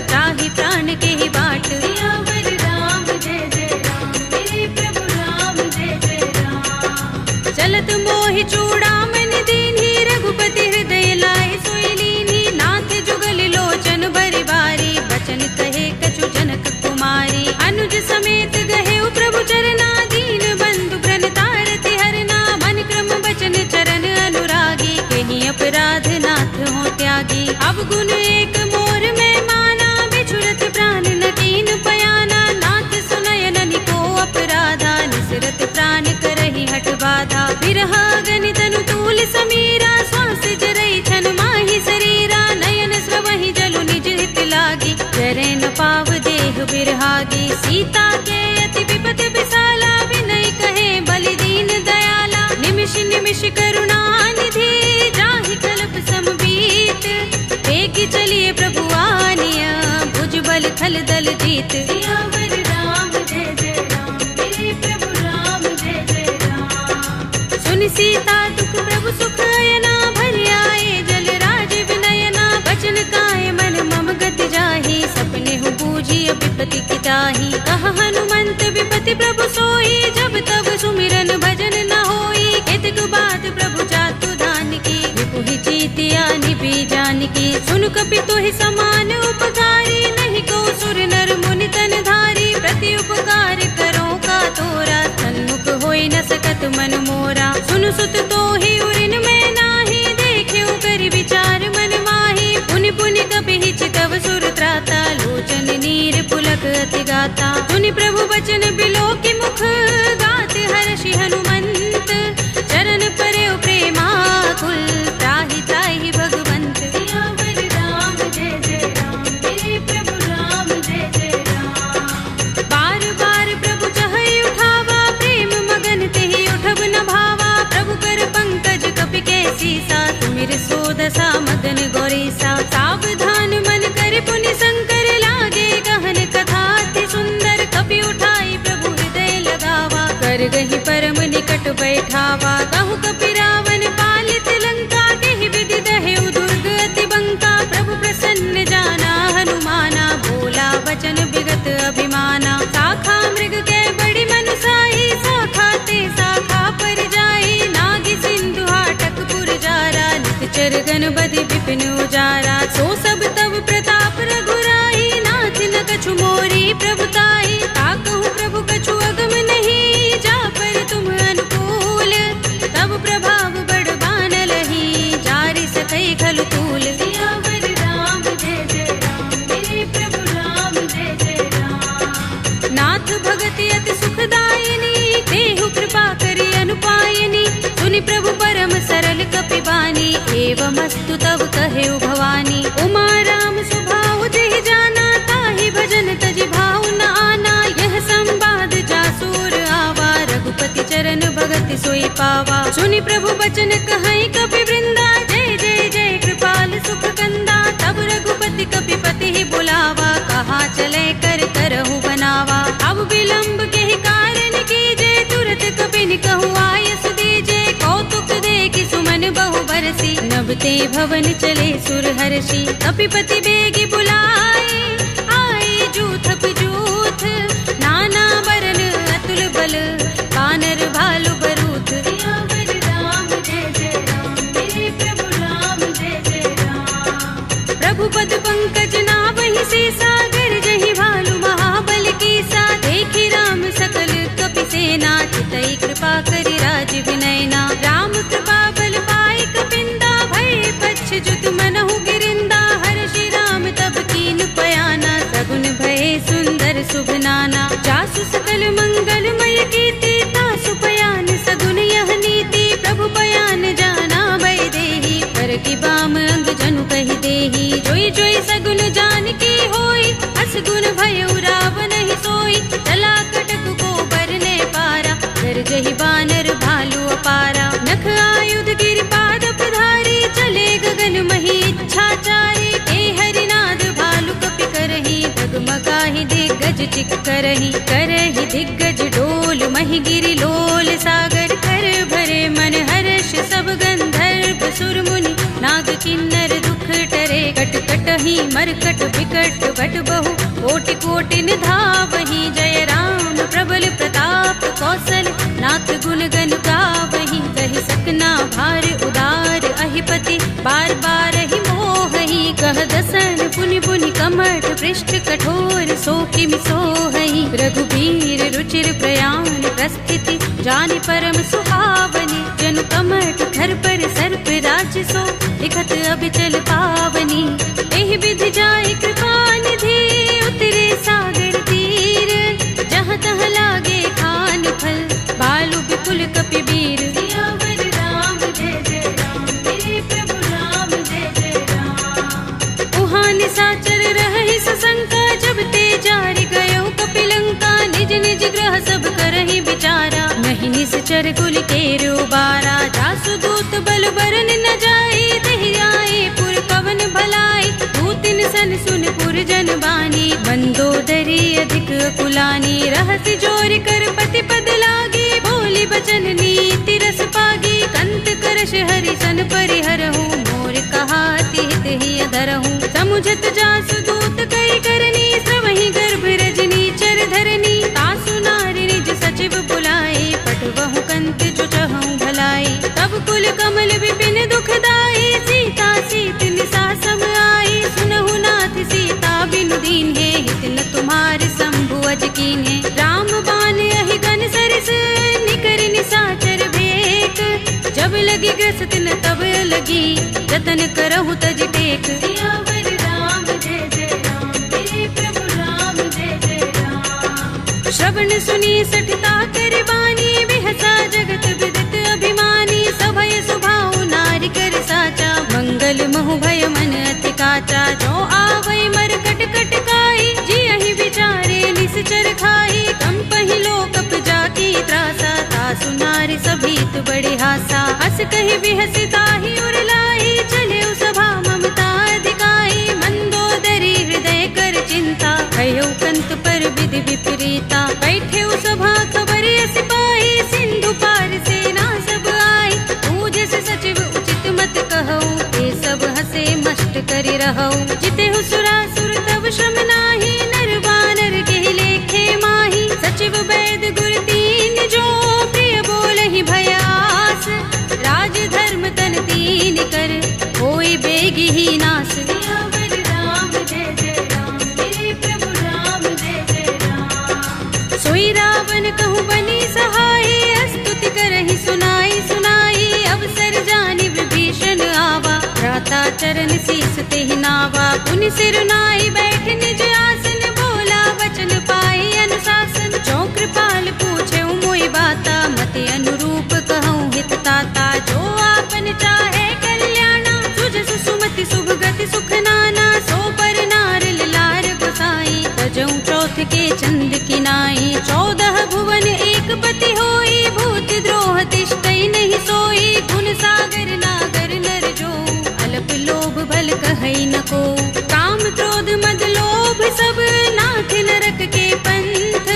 त्राहि प्राण के ही बाट। सियावर राम जय जय राम, मेरे प्रभु राम जय जय राम। चलत मोहि चूड़ामणि दीन्हि, रघुपति हृदय लाए सोई लीन्हि। नाथ जुगल लोचन बरि बारी, बचन कहे कछु जनक कुमारी। अनुज समेत गहेउ प्रभु चरना, दीन बंधु प्रणतारति हरना। मन क्रम बचन चरण अनुरागी, कहीं अपराध नाथ हो त्यागी। अब गुण एक मोर में माना, बिछुरत प्राण न कीन पयाना। नाथ सुनयननि को अपराधा, निसरत प्राण करहि हठ बाधा। बिरहा गनि तनु तूल समीरा, श्वास जरई छन माहि शरीरा। नयन स्रवहि जलु निज हित लागी, जरै न पाव देह बिरहागी। सीता के अति विपत विसाला, विनय कहे बलि दीन दयाला। निमिष निमिष करुणा निधि, जाहि कल्प समबीत। वेगी चलिए प्रभु आनिया, भुज बल खल दल जीत। सियावर राम जय जय राम, मेरे प्रभु राम जय जय राम। सुनि सीता दुख प्रभु सुख अयना, भरि आए जल राज विनयना। बचन काए मन मम गति जाहि, सपने हु बूझी विपति की ताहि। कह हनुमंत विपति प्रभु सोई, जब तब सुमिरन भजन न होई। केतक बात प्रभु जातु धान की, विपुहि चीतिया निभि जानकी। सुन कपि तोहि समान उपकारी, नहीं को सुर नर मुनि तन धारी। प्रति उपकार करो का तोरा, सन्मुख होई न सकत मन मोरा। सुन सुत तोहि उरिन में नाही, देखेउ कर विचार मन माही। पुनि पुनि कपि चितव सुर त्राता, लोचन नीर पुलक अति गाता। सुनि प्रभु बचन बिलोकि मुख, गात हर्षि हनुमंत। चरण परेउ प्रेमाकुल, त्राहि त्राहि भगवंत। सियावर राम जय जय राम, मेरे प्रभु राम जय जय राम। बार बार प्रभु चहई उठावा, प्रेम मगन तेहि उठब न भावा। प्रभु कर पंकज कपि के सीसा, तुमिर सो दशा मदन गौरीसा। सावधान मन कर पुनि शंकर, लागे गहन कथा अति सुंदर। कपि उठाई प्रभु हृदय लगावा, कर गहि परम निकट बैठावा। कहु कपि रावण पालित लंका, केहि विधि दहेउ दुर्ग अति बंका। प्रभु प्रसन्न जाना हनुमाना, बोला वचन विगत अभिमाना। शाखा मृग के बड़ी मनुसाई, शाखा ते शाखा पर जाई। नाग सिंधु हाटक पुर जारा, परम सरल कपिबानी, एवमस्तु तब कहे भवानी। उमा राम स्वभाव जहि जाना, ताहि भजन तज भाव न आना। यह संवाद जासूर आवा, रघुपति चरण भगति सोई पावा। सुनि प्रभु बचन कहई कपि वृंदा, जय जय जय कृपाल सुख कंदा। तब रघुपति कपिपति ही बुलावा, कहा चले कर करहु बनावा। अब विलंब के कारण कीजे, तुरत कपिन कहूँ आयस दीजे। कौतुक देखि सुमन बहु बरसी, नभते भवन चले सुर हर्षि। कपिपति बेगी बुलाए, आए जूथ जूथ। नाना बरन अतुल बल, वानर भालु बरूथ। सियावर राम जय जय राम, मेरे प्रभु राम जय जय राम। प्रभु पद पंकज नावहि सीसा, गरजहि भालु महाबल कीसा। देखि राम सकल कपि सेना, चितई कृपा करि राज विनयना। राम कृपा बल पाई कपिंदा, भय पच्छ जुत मनहु गिरिंदा। हर्षि राम तब कीन पयाना, सगुन भय सुंदर शुभ नाना। जासु सकल मंगलमय कीर्ति, तासु पयान सगुन यह नीति। प्रभु पयान जाना भय देहि, पर की बाम अंग जनु कहि देहि। जोई जोई सगुन जान की होई, अस गुण भय रावण ही सोई। चला कटक को बरने पारा, गरजहि बानर भालु अपारा। नख आयुध गिरिपाद पधारी, चले गगन मही इच्छाचारी। हे हरिनाद भालु कपि करहि, डगमगाहि दिग्गज चिक करहि। करहि दिग्गज डोल, महि गिरि लोल सागर। कर भरे मन हर्ष सब गंधर्व सुर मुनि, नाग किन्नर दुख टरे। कट कटहि मरकट विकट बट बहु, कोटि कोटि निधावहि। जय राम प्रबल प्रताप कौशल, नाथ गुण गण गावहि। कहि सकना भार उदार, अहिपति बार बार ही मोहहि। कह दसन पुनि पुनि कमठ, पृष्ठ कठोर सो किमि सोहहि। रघुबीर रुचिर प्रयाण प्रस्थिति, जानि परम सुहावनी। जनु कमठ धर पर सर्प राज सो, लिखत अबिचल पावनी। एहि विधि जाय कृपा निधि, उतरे सागर तीर। जहाँ तहाँ लागे खान फल, बालु विपुल कपिबीर। सियावर राम जय जय राम, मेरे प्रभु राम जय जय राम। उहाँ निशाचर रहहि सशंका, जब ते जारि गयो कपिलंका। निज निज ग्रह सब करहि विचारा, नहीं निश्चर कुल केर उबारा। जासु दूत बल बरन न जाई, तहि आए पुर कवन भलाई। दूतिन सन सुन पुर जन बानी, मंदोदरी अधिक कुलानी। रहसि जोर कर पति पद लागी, बोली बचन नीति रस पागी। कंत करश हरि सन परिहरहु, मोर कहा अति हित ही अधरहु। समुझत जासु दूत कई करनी, श्रवहि गर्भ रजनी चर धरनी। तासु नारि निज सचिव बुलाए, पठवहु कंत जो चहु भलाई। तब कुल कमल विपिन दुखदाई, सीता सीत निसा सम आई। सुनहु नाथ सीता बिनु दीन है, हित न तुम्हारे शंभु अज कीन्हे। राम बान अहि गन सरिस, निकर निशाचर भेक। जब लगी ग्रस्त न तब लगी, जतन करहु तज टेक। सियावर राम जय जय राम, मेरे प्रभु राम जय जय राम। श्रवण सुनी सठता कर बानी, बिहसा जगत विदित अभिमानी। सभय सुभाव नारि कर साचा, मंगल महु भय मन अति काचा। जो आवै मर कट कट काई, जियहि विचारे निश्चर खाई। कंपहि लोकप जाकी त्रासा, तासु नारि सभीत बड़े हासा। हस कहि बिहस ताहि उर लाई, चले सभा ममता अधिकाई। मंदोदरी हृदय कर चिंता, भयो कंत पर विधि विपरीता। बैठे सभा खबर सिपाही, सिंधु पार सेना सब आई। पूजस सचिव उचित मत कहऊ, ये सब हसे मस्त करि रहऊ। जितेहु सुरासुर तब श्रम नाही, नर वानर के लेखे माही। सचिव वैद गुर तीन जो, प्रिय बोलहि भय आस। राज धर्म तन तीन कर, होई बेगी ही नास। सियावर राम जय जय राम, मेरे प्रभु राम जय जय राम। सोई रावण कहूँ बनी सहाय, स्तुति करहि सुनाई सुनाई। अवसर जानि विभीषण आवा, भ्राता चरण शीस तेहि नावा। पुनि सिर नाई बैठ निज आसन, बोला वचन पाई अनुशासन। जो कृपाल पूछे मोहि बाता, मति अनुरूप कहूँ हित ताता। जो की नाई। 14 भुवन एक पति होई, भूत द्रोह तिष्ठई नहीं सोई। गुण सागर नागर नर जो, अल्प लोभ भल कहई न को। काम क्रोध मद लोभ सब, नाथ नरक के पंथ।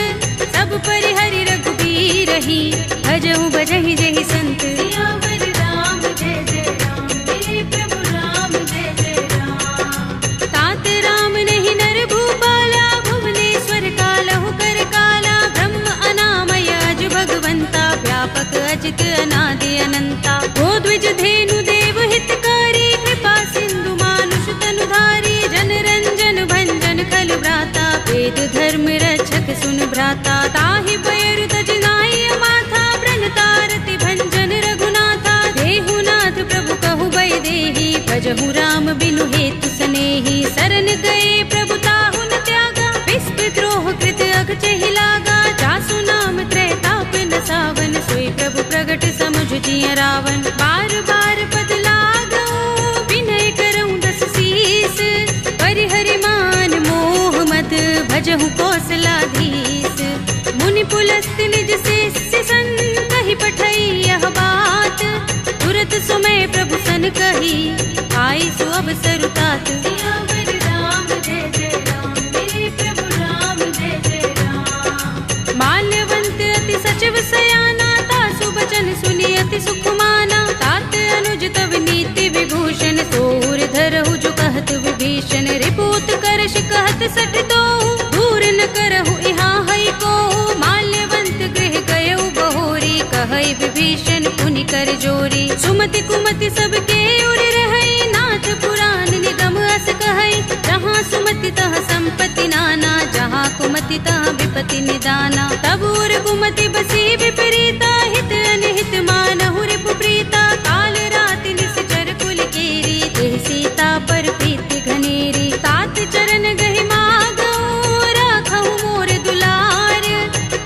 सब परिहरि रघुबीर ही, भजहु भजहि जहि संत। सियावर राम जय जय राम, मेरे प्रभु राम जय जय राम। तात राम नहीं नर भूपाला, भुवनेश्वर कालहु कर काला। ब्रह्म अनामय अज भगवंता, व्यापक अजित अनादि अनंता। गोद्विज धेनु देव हितकारी, कृपा सिंधु मानुष तनुधारी। जन रंजन भंजन खल भ्राता, वेद धर्म रक्षक सुन भ्राता। ताहि पैरु तजनाई माथा, प्रणतारति भंजन रघुनाथा। देहुनाथ प्रभु कहु बै देहि, भजहु राम बिनु हेतु सनेहि। शरण गए प्रभु ताहु न त्यागा, विस्पद्रोह कृत अघचहि लागा। जासु नाम त्रैताप न सावन, सोई प्रभु प्रगट समुझ जिय रावण। बार बार पद लागऊं, विनय करऊं दस सीस। परिहरि मान मोह मद, भजहु कौशलाधीश। मुनि पुलस्त निज शिष्य सन, कहि पठई यह बात। तुरत सुमय प्रभु सन कही, आई सो अवसर तात। सियावर राम जय जय राम, मेरे प्रभु राम जय जय राम। माल्यवंत अति सचिव सयाना, तासु बचन सुनि अति सुख माना। तात अनुज तव नीति विभूषण, सोर धरहु जो कहत विभीषण। रिपुत करश कहत सठ दो, दूर न करहु इहाँ हई को। माल्यवंत गृह गयउ बहोरी, कहई विभीषण पुनि कर जोरी। सुमति कुमति सबके उर रहई, नाथ पुराण निगम अस कहई। जहाँ सुमति तह संपत्ति नाना, जहाँ कुमति तह विपति निदाना। तब उर कुमति बसी विपरीता, हित अनहित मानहु रिपु प्रीता। काल राति निश्चर कुल केरी, देह सीता पर प्रीति घनेरी। तात चरण गहि मागऊं, राखहु मोर दुलार।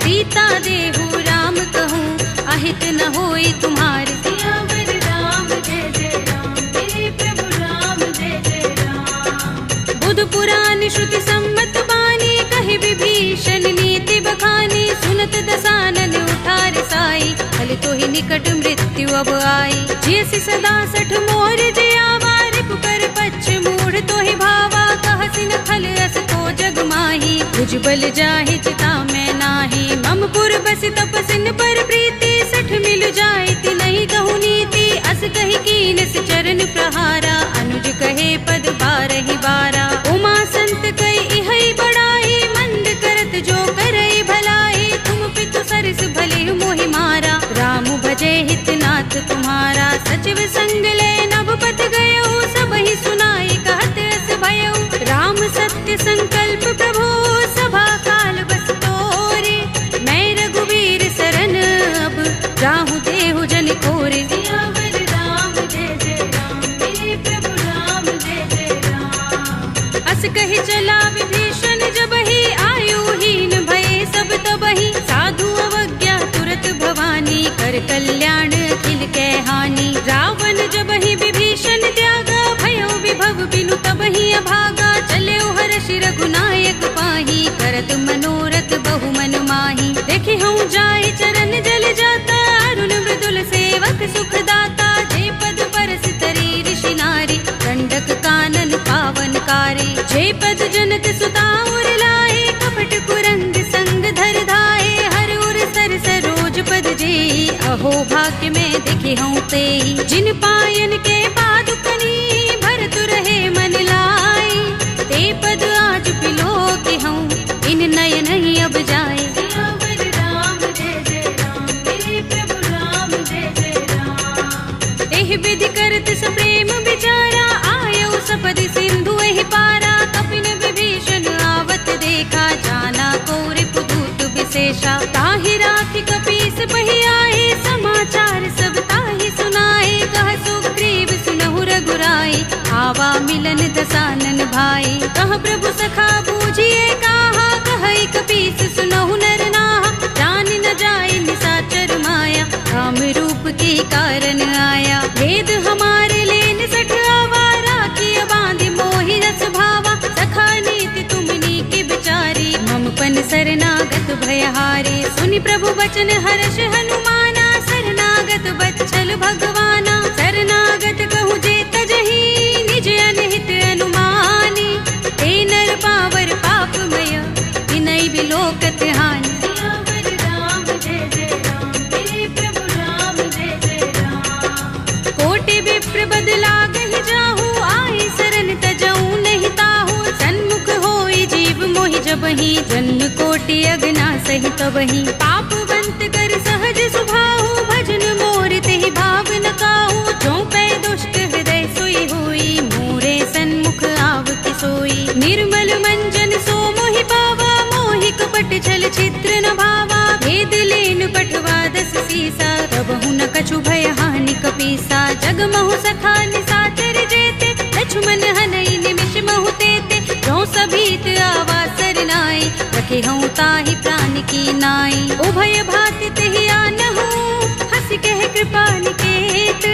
सीता देहु राम कहूँ, अहित न होई तुम्हार। सियावर राम जय जय राम, मेरे प्रभु राम जय जय राम। बुध पुराण श्रुति सम्मत बानी, कहि विभीषण नीति बखानी। सुनत दसानन उठार साई, फल तो ही निकट मृत्यु अब आई। जैसी सदा सठ मोर जियावा, रिपु कर पच्छ मूढ़ तो ही भावा। कहसिन खल अस को जग माही, भुज बल जाहि चिता मैं नाही। मम पुर बसि तपसिन पर प्रीति, सठ मिल जायति नहीं कहु नीति। अस कहि कीनस चरण प्रहारा, अनुज कहे पद बारहि बारा। उमा संत कई इहै बड़ाई, मंद करत जो करई भलाई। तुम पितु सरस भले मोहि मारा, राम भजे हितनाथ तुम्हारा। सचिव संग ले नभ पथ गयो, सबहि सुनाई कहत अस भयउ। राम सत्य संकल्प प्रभु, सभा काल बस तोरे। मैं रघुवीर सरन अब, जाहु देहु जन कोरे। सियावर राम जय जय राम, मेरे प्रभु राम जय जय राम। अस कहि चला विभीषण जबहि, आयुहीन भये सब तबहि। साधु अवज्ञा तुरत भवानी, कर कल्याण अखिल कै हानि। रावण जबहि विभीषण त्यागा, भयो विभव बिनु तबहि अभागा। चले हर्षि रघुनायक पाही, करत मनोरथ बहु मन माही। देखि हूँ जाय चरण जल जाता, अरुण मृदुल सेवक सुख दाता। जे पद परस तरी ऋषि नारी, दंडक कानन पावन कारी। जे पद जनत सुता उर लाए, कपट कुरंग संग धर धाए। हर उर सर सरोज पद जेई, अहो भाग्य में देखि हूँ तेई। जिन पायन के पादुकनी, भरत रहे मन लाई। ते पद आज पिलो के हूँ, इन नयन ही अब जाए। सियावर राम जय जय राम, मेरे प्रभु राम जय जय राम। एहि विधि करत सप्रेम विचारा, आयौ सपदि सिंधु एहि पारा। कपिन विभीषण आवत देखा, जाना को रिपु दूत विशेषा। ताहि राखि कपीस बहि आए, समाचार सब ताहि सुनाए। कह सुग्रीव सुनहु रघुराई, आवा मिलन दसानन भाई। कह प्रभु सखा बूझिए कहा, कहई कपीस सुनहु नर नाहा। जान न जाए निशाचर माया, काम रूप के कारण आया। भेद हमारे लेन सठ आवारा, किया बांधि मोहि रस भावा। सखा नीति तुमनी की बिचारी, मम पन शरणागत सुनि प्रभु बचन हर्ष हनुमाना, शरणागत बत्सल भगवाना। शरणागत कहूँ जे तजहि, निज अनहित अनुमानी। हे नर पावर पापमय, विनय बिलोकत हानि। सियावर राम जय जय राम, मेरे प्रभु राम जय जय राम। कोटि विप्र बदलागहि जाहु, आए शरण तजऊ नहीं ताहू। सन्मुख होई जीव मोहि जबहि, जन्म कोटि अगना सहि तबहि। पापवंत कर सहज सुभाहु, भजन मोर तेहि भाव न काहू। जो पै दुष्ट हृदय सोई होई, मोरे सन्मुख आवति सोई। निर्मल मंजन सो मोहि पावा, मोहि कपट छल छिद्र न भावा। भेद लेन पठवा दस सीसा, तबहु न कछु भय हानि कपीसा। जगमहु सखा निसाचर जेते, लक्ष्मण हनई निमिष महु तेते। जो सभीत आवा सरनाई, रखे हूँ ताहि प्राण की नाई। उभय भाति तेहि आनहु, हंस कह कृपा निकेत।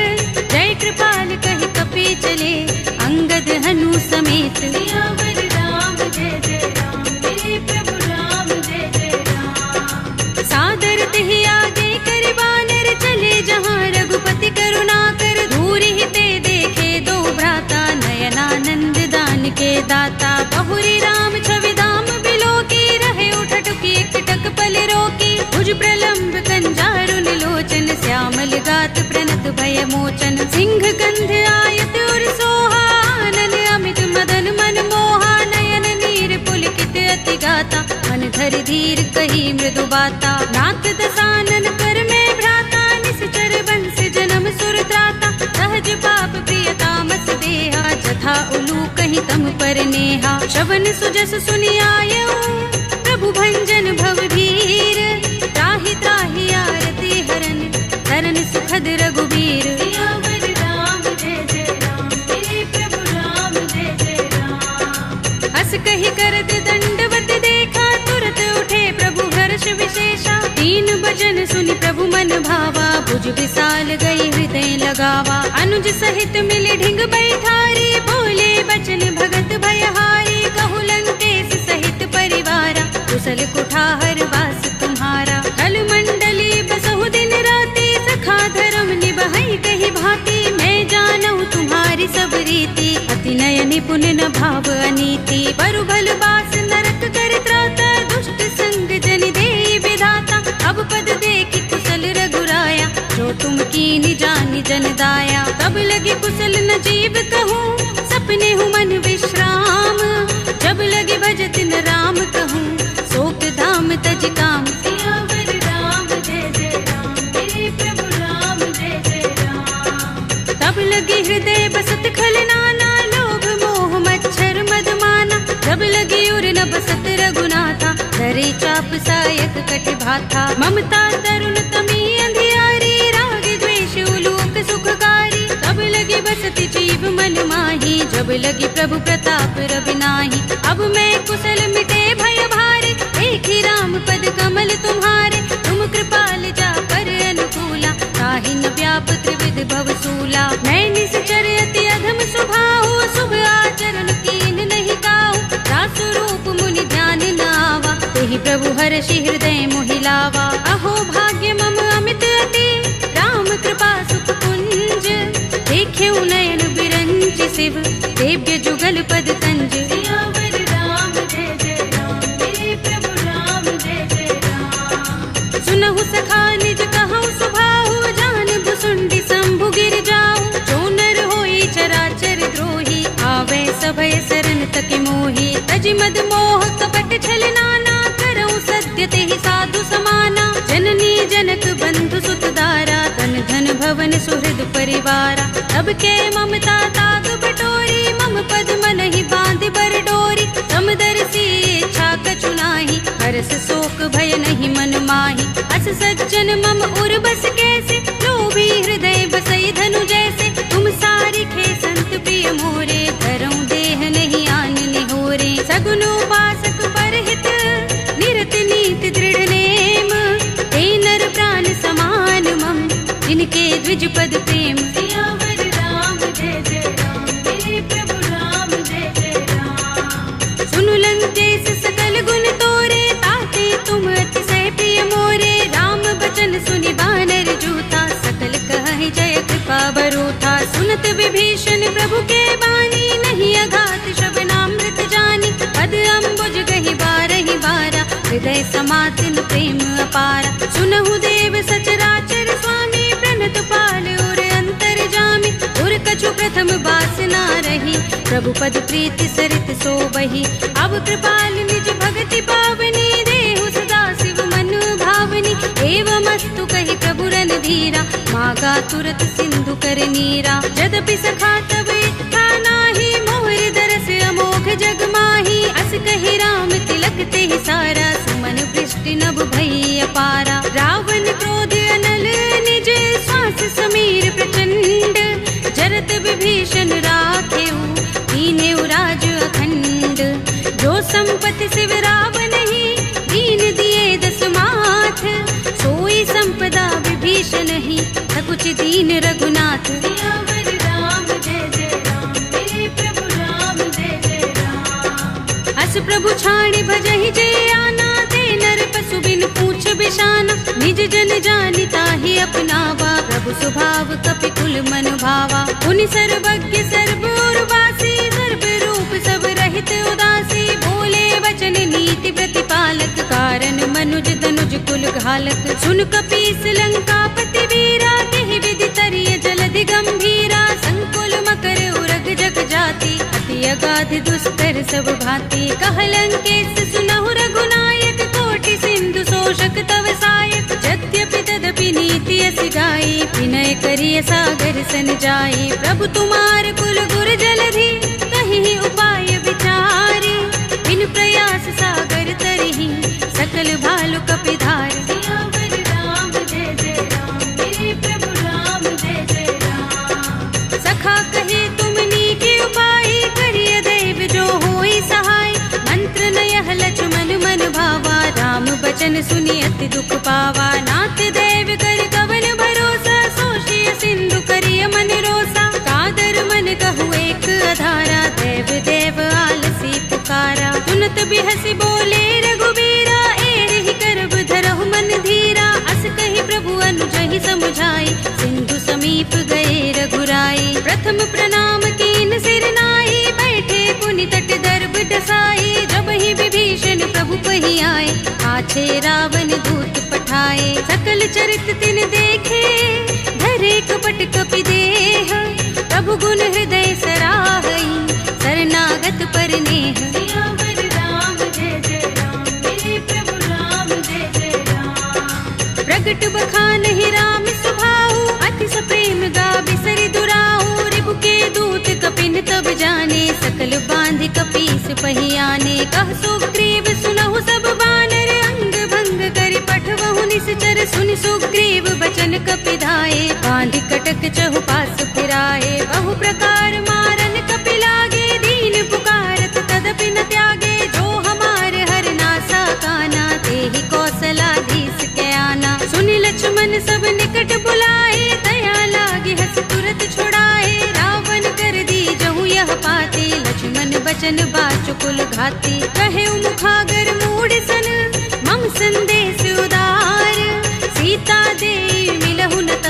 जय कृपाल कहि कपि चले, अंगद हनु समेत। सियावर राम जय जय राम, मेरे प्रभु राम जय जय राम। सादर तेहि आगे कर बानर, चले जहाँ रघुपति करुणा कर। दूरि ही ते देखे दो भ्राता, नयनानंद दान के दाता। बहुरी राम छवि धाम बिलोकी, रहे उठटुकी एकटक पल रोकी। भुज प्रलंब कंजारुन लोचन, श्यामल गात प्रणत भय मोचन। सिंह कंध आयत उर सोहा, आनन अमित मदन मन मोहा। नयन नीर पुलकित अति गाता, मन धरि धीर कही मृदु बाता। नाथ दसानन कर में भ्राता, निश्चर बंस जन्म सुर त्राता। सहज पाप प्रिय तामस देहा, जथा उलू कहीं तम पर नेहा। शवन सुजस सुनि आयऊ, प्रभु भंजन भव भीर। त्राहि त्राहि आरती हरन, शरण सुखद रघुबीर। सियावर राम जय जय राम, मेरे प्रभु राम जय जय राम। हस कहि करत दंडवत देखा, तुरत उठे प्रभु हर्ष विशेषा। दीन भजन सुनि प्रभु मन भावा, भुज विशाल गई हृदय लगावा। अनुज सहित मिले ढिंग बैठारी, बोले बचन भगत भयहारी। कहु लंकेश सहित परिवारा, कुशल कुठार वास तुम्हारा। कल मंडली बसहु दिन राति, सखा धर्म निबहै कहि भांति। मैं जानऊ तुम्हारी सब रीति, अति नय निपुण न भाव अनीति। बरु भल बास नरक कर त्राता, दुष्ट संग जन देई विधाता। अब पद देखि कुशल रघुराया, जो तुम कीनि जानि जन दाया। तब लगे कुशल न जीव कहूँ, सपने हूँ मन विश्राम। जब लगे भजत न राम कहूँ, शोक धाम तज काम। सियावर राम जय जय राम, मेरे प्रभु राम जय जय राम। तब लगे हृदय बसत खल नाना, लोभ मोह मच्छर मद माना। जब लगे उर न बसत रघुनाथा, धरे चाप सायक कटि भाथा। ममता तरुण तमी अंधियारी, राग द्वेष उलोक सुखकारी। तब लगे बसति जीव मन माही, जब लगी प्रभु प्रताप रवि नाही। अब मैं कुशल मिटे भय भारे, देखी राम पद कमल तुम्हारे। तुम कृपाल जा पर अनुकूला, ताहि न व्याप त्रिविध भव सूला। मैं निश्चर अति अधम स्वभाव, शुभ आचरण कीन नहीं काहू। दास रूप मुनि ध्यान न आवा, तेहि प्रभु हर्षि हृदय मोहि लावा। अहो भाग्य मम अमित अति, राम कृपा सुख कुंज। देखे नयन बिरंज शिव, देव्य जुगल पद तंज। सियावर राम जय जय राम, मेरे प्रभु राम जय जय राम। सुनहु सखा निज कहूँ सुभाहु, जान भुसुंडी शंभु गिर जाऊ। जो नर होई चराचर द्रोही, आवे सभय शरण तकि मोही। तजि मद मोह कपट छल नाना, करऊँ सत्य तेहि साधु समाना। जननी जनक बंधु सुत दारा, तन धन भवन सुहृद परिवारा। तब के ममता ताग बटोरी, मम पद मन ही बांध बर डोरी। समदर्शी इच्छा कछु नाही, हर्ष शोक भय नहीं मन माही। अस सज्जन मम उर बस कैसे, लोभी हृदय बसई धनु जैसे। तुम सारी खे संत प्रिय मोरे, धरऊँ देह नहीं आन निहोरे। सगुन उपासक परहित, निरत नीति दृढ़ नेम। हे नर प्राण समान मम, जिनके द्विज पद प्रेम। सियावर राम जय जय राम, मेरे प्रभु राम जय जय राम। सुनु लंकेश सकल गुण तोरे, ताते तुम अतिशय प्रिय मोरे। सुनत विभीषण प्रभु के बानी, नहीं अघात श्रवणामृत जानी। पद अम्बुज गहि बारहि बारा, हृदय समातिन प्रेम अपारा। सुनहु देव सचराचर स्वामी, प्रणत पाल और अंतर जामी। उर कछु प्रथम बासना रही, प्रभु पद प्रीति सरित सोबहि। अब कृपाल निज भगति पावनी, देहु सदा शिव मन भावनी। एवमस्तु कहि प्रभु रणधीरा, मागा तुरत सिंधु कर नीरा। यद्यपि सखा तब इच्छा नाही, मोहर दरस अमोघ जग माही। अस कहि राम तिलक तेहि सारा, सुमन वृष्टि नभ भई अपारा। रावण क्रोध अनल निज, श्वास समीर प्रचंड। जरत विभीषण राखेउ, दीनेउ राज अखंड। जो संपत्ति शिव रावण ही, दीन दिए दस माथ। सोई संपदा विभीषण ही, सकुच दीन रघुनाथ। सियावर राम जय जय राम, मेरे प्रभु राम जय जय राम। अस प्रभु छाड़ी भजहि जय आना, ते नर पशु बिन पूछ बिशाना। निज जन जानि ताहि अपनावा, प्रभु स्वभाव कपि कुल मन भावा। पुनि सर्वज्ञ सर्व उर्वासी, सर्व रूप सब रहित उदासी। बोले वचन नीति प्रतिपालक, कारण मनुज तनुज कुल घालक। सुन कपीस लंकापति वीरा, केहि विधि तरिय जलधि गंभीरा। संकुल मकर उरग जग जाति, अति अगाध दुस्तर सब भांति। कह लंकेश सुनहु रघुनायक, कोटि सिंधु शोषक तव सायक। यद्यपि तदपि नीति अस गाई, विनय करिय सागर सन जाई। प्रभु तुम्हार कुल गुर जलधि, कहीं उपाय विचारी। बिन प्रयास सागर तरहि, सकल भालु कपिधार। सियावर राम जय जय राम, मेरे प्रभु राम जय जय राम। सखा कहे तुमनी के उपाय, करिय दैव जो होई सहाय। मंत्र नयह लक्ष्मण मन भावा, राम बचन सुनि अति दुख पावा। नाथ देव कर कवन भरोसा, सोषिय सिंधु करिय मन रोसा। कादर मन कहु एक अधारा, देव देव आलसी पुकारा। सुनत बिहसि बोले रघुबीरा, एहि करब धरहु मन धीरा। अस कहि प्रभु अनुजहि समुझाई, सिंधु समीप गए रघुराई। प्रथम प्रणाम कीन सिर नाई, बैठे पुनि तट दर्भ डसाई। जब ही विभीषण प्रभु पहि आए, पाछे रावण दूत पठाए। सकल चरित तिन देखे, धरे कपट कपि देह। प्रभु गुण हृदय सराहई, शरणागत पर नेह। सियावर राम जय जय राम, मेरे प्रभु राम जय जय राम। प्रगट बखानहि राम सुभाऊ, अति सप्रेम गावि सरि दुराऊ। रिपु के दूत कपिन तब जाने, सकल बांधि कपीस पहि आने। कह सुग्रीव सुनहु सब बानर, अंग भंग करि पठवहु निश्चर। सुनि सुग्रीव बचन कपिधाए, बांधि कटक चहुपास फिराए। बहु प्रकार मारन कपि लागे, दीन पुकारत तदपि न त्यागे। जो हमार हर नासा काना, तेहि कौशलाधीश के आना। सुनि लक्ष्मण सब निकट बुलाए, दया लागे हस तुरत छुड़ाए। रावण कर दी जहु यह पाते, लक्ष्मण बचन बाचुकुल घाती। कहे मुखागर मूढ़ सन, मम संदेश उदार। सीता दे मिलहु न त,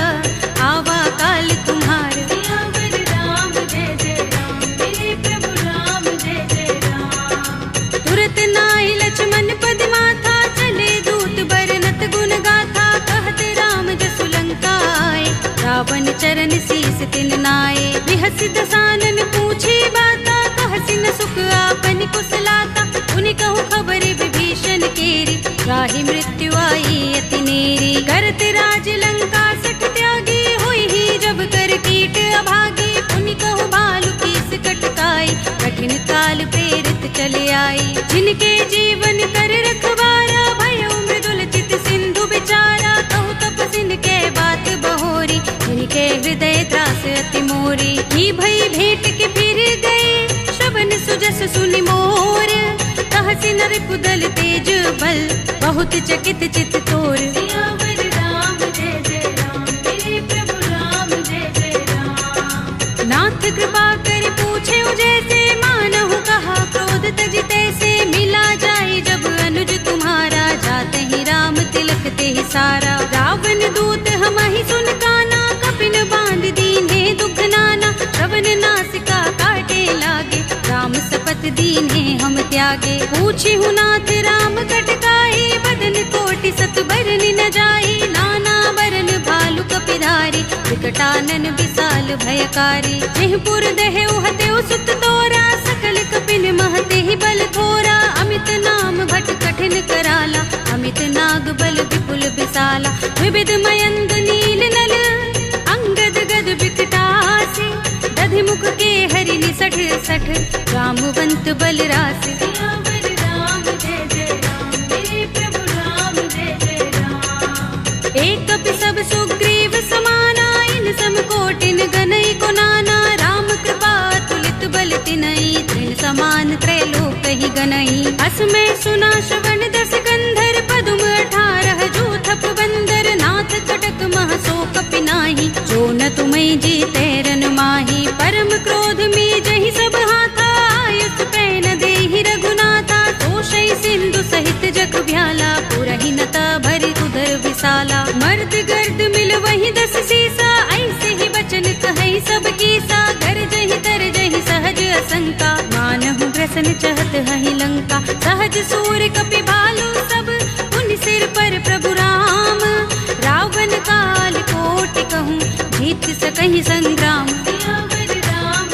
आवा काल तुम्हार। सियावर राम जय जय राम, मेरे प्रभु राम जय जय राम। तुरत नाहि लक्ष्मण पद माथा, चले दूत बरनत गुण गाथा। कहत राम जसु लंका आए, रावण चरण शीस तिन नाए। बिहसि दसानन पूछे बाता, कहसि न सुख आपन कुशलाता। उनि कहु खबर विभीषण केरी, राहि मृत्यु आई अति नेरी। करत राज लंका सठ त्यागी, हुई ही जब कर कीट अभागी। उनि कहु भालु कीस कटकाई, कठिन काल प्रेरित चले आई। जिनके जीवन कर रखवारा, भयउ मृदुल चित सिंधु बिचारा। कहु तपसिन के बात बहोरी, जिनके हृदय त्रास अति मोरी। ही भई भेंट के फिर गए, श्रवण सुजस सुनि मोर। कहसि नर कुदल तेज बल, बहुत चकित चित तोर। सियावर राम जय जय राम, मेरे प्रभु राम जय जय राम। नाथ कृपा कर पूछे जैसे, मानहु कहा क्रोध तज तैसे। मिला जाए जब अनुज तुम्हारा, जाते ही राम तिलक तेहि सारा। रावण दूत हमहि सुन काना, कपिन बांध दीन्हे दुख नाना। लागे। पूछी हूँ नाथ राम कटकाई, बदन कोटि सत बरनि न जाई। नाना बरन भालु कपिधारी, विकटानन विशाल भयकारी। जेहपुर दहेउ हतेउ सुत तोरा, सकल कपिन महते ही बल थोरा। अमित नाम भट कठिन कराला, अमित नाग बल विपुल विशाला। विविध मयंग नील नल, अंगद गद विकटासी। दधि मुख के हरि निसठ सठ, रामवंत बल रासि। राम जय जय राम, मेरे प्रभु राम जय जय राम। एक कपि सब सुग्रीव समाना, इन सम कोटिन गनई को नाना। राम कृपा तुलित बल तिनई, तृण समान त्रैलोक ही गनई। अस में सुना श्रवण दस कंधर, पदुम 18 जूथप बंदर। नाथ कटक मह सो कपि नाही, जो न तुम्हें जीते रन माही। परम क्रोध में जहि सब हाथा, आयुष पैन देहि रघुनाथा। तोषई सिंधु सहित जग भ्याला, पुरहि नता भरि उदर विशाला। मर्द गर्द मिल वही 10 सीसा, ऐसे ही बचन कहई सब कीसा। गरजहि तरजहि सहज असंका, मानहु ग्रसन चहत हहि लंका। सहज सूर कपि भालु सब, उन सिर पर प्रभु राम। रावण काल कोटि कहूँ, जीत सकहि संग्राम। राम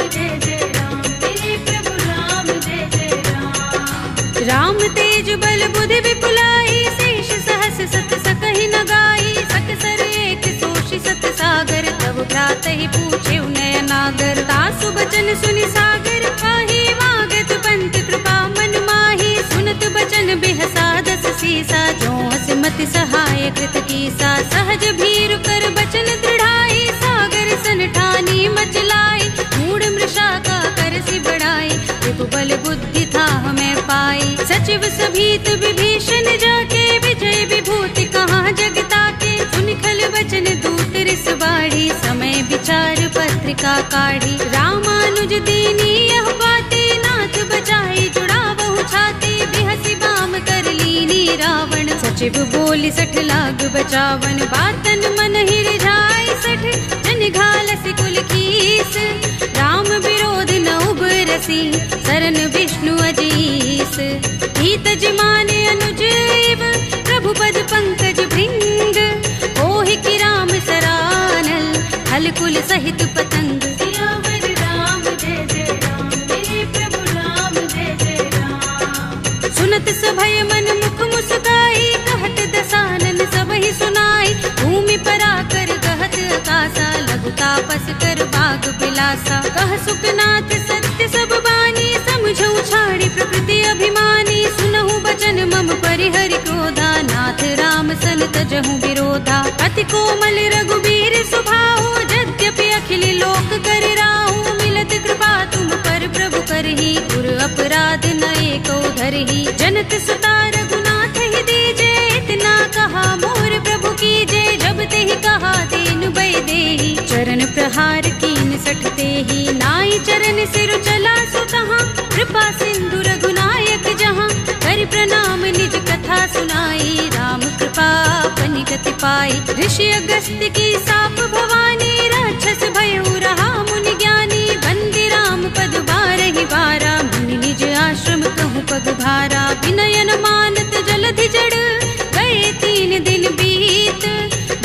जय जय राम, मेरे प्रभु राम जय जय राम। राम तेज बल बुद्धि विपुलाई, शेष सहस सत सकहि न गाई। सकसर एक सोषि सत सागर, तब भ्रातहि पूछे नयनागर। तासु बचन सुनि सागर पाहि, मागत पंत कृपा मन माहि। सुनत बचन बिहसा 10 सीसा, जो हस मति सहाय कृत कीसा। सहज भीर कर बचन दृढ़ाई, सागर सन ठानी मचलाई। मूढ़ मृषा का करसि बढ़ाई, विभु बल बुद्धि था हमें पाई। सचिव सभीत विभीषण जाके, विजय विभूति कहाँ जगता के। सुनि खल बचन दूत रिस बाढ़ी, समय विचार पत्रिका काढ़ी। रामानुज दीनी यह बाते, नाथ बचाई जुड़ावहु छाती। बिहसि बाम कर लीनी रावण, सचिव बोली 60 लाग बचावन। बातन मन ही रिझाई 60, जन घालसि कुल कीस। राम विरोध न उबरसी, सरन विष्णु अजीस। हित जिमाने अनुज इव, प्रभु पद पंकज भृंग। ओहि की राम सरानल, हल कुल सहित पतंग। राम जय जय राम, मेरे प्रभु राम जय जय राम। सुनत सभय मन मुख मुस्काई, कहत दसानन सबहि सुनाई। भूमि पराकर कहत आकाशा, लघु तापस कर बाग बिलासा। कह सुखनाथ सत्य सब बानी, समझौ छाड़ी प्रकृति अभिमानी। सुनहु बचन मम परिहरि क्रोधा, नाथ राम सन तजहु विरोधा। अति कोमल रघुबीर सुभाऊ, यद्यपि अखिल लोक कर राहु। मिलत कृपा तुम पर प्रभु करही, गुर अपराध न एको धरही। जनत सुता रघुनाथ ही दीजे, इतना कहा मोर प्रभु कीजे। जब तेहि कहा दीन भय देहि, चरण प्रहार कीन 60 तेहि। नाई चरण सिर चला सुतहाँ, कृपा सिंधु रघुनायक जहाँ। कर प्रणाम निज कथा सुनाई, राम कृपा अपनि गति पाई। ऋषि अगस्त्य की साप भवानी, राक्षस भयउ रहा मुनि ज्ञानी। बंदी राम पद बारहि बारा, मुनि निज आश्रम कहूँ पग भारा। विनयन मानत जलधि जड़, गए 3 दिन बीत।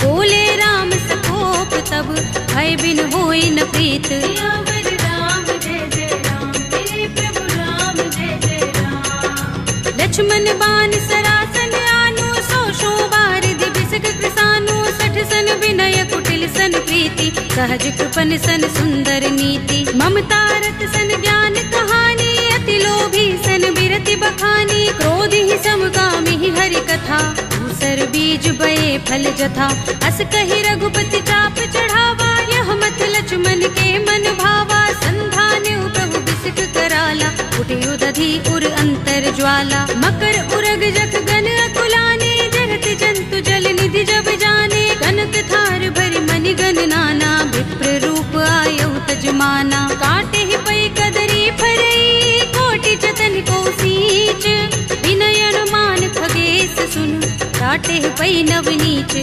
बोले राम सकोप तब, भय बिन होई न प्रीत। राम जय जय राम, मेरे प्रभु राम जय जय राम। लक्ष्मण बान सरासन आनु, 100 बार दिबिसक कृसानु। 60 सन विनय कुटिल सन प्रीति, सहज कृपन सन सुंदर नीति। ममता रत सन ज्ञान कहानी, अति लोभी सन बिरति बखानी। क्रोध ही समगामी ही हरि कथा, दूसर बीज बये फल जथा। अस कहि रघुपति चाप चढ़ावा, यह मत लक्ष्मण के मन भावा। संधान प्रभु बिसिक कराला, उठे उदधि उर अंतर ज्वाला। मकर उरग जख गन अकुलाने, जरत जंतु जल निधि जब जाने। कनक थार भरि मनि गन नाना, विप्र रूप आयु तजमाना। काटे ही पै कदरी फरई, कोटि जतन को सींच। विनयन मान खगेश सुन, काटे ही पै नवनीच।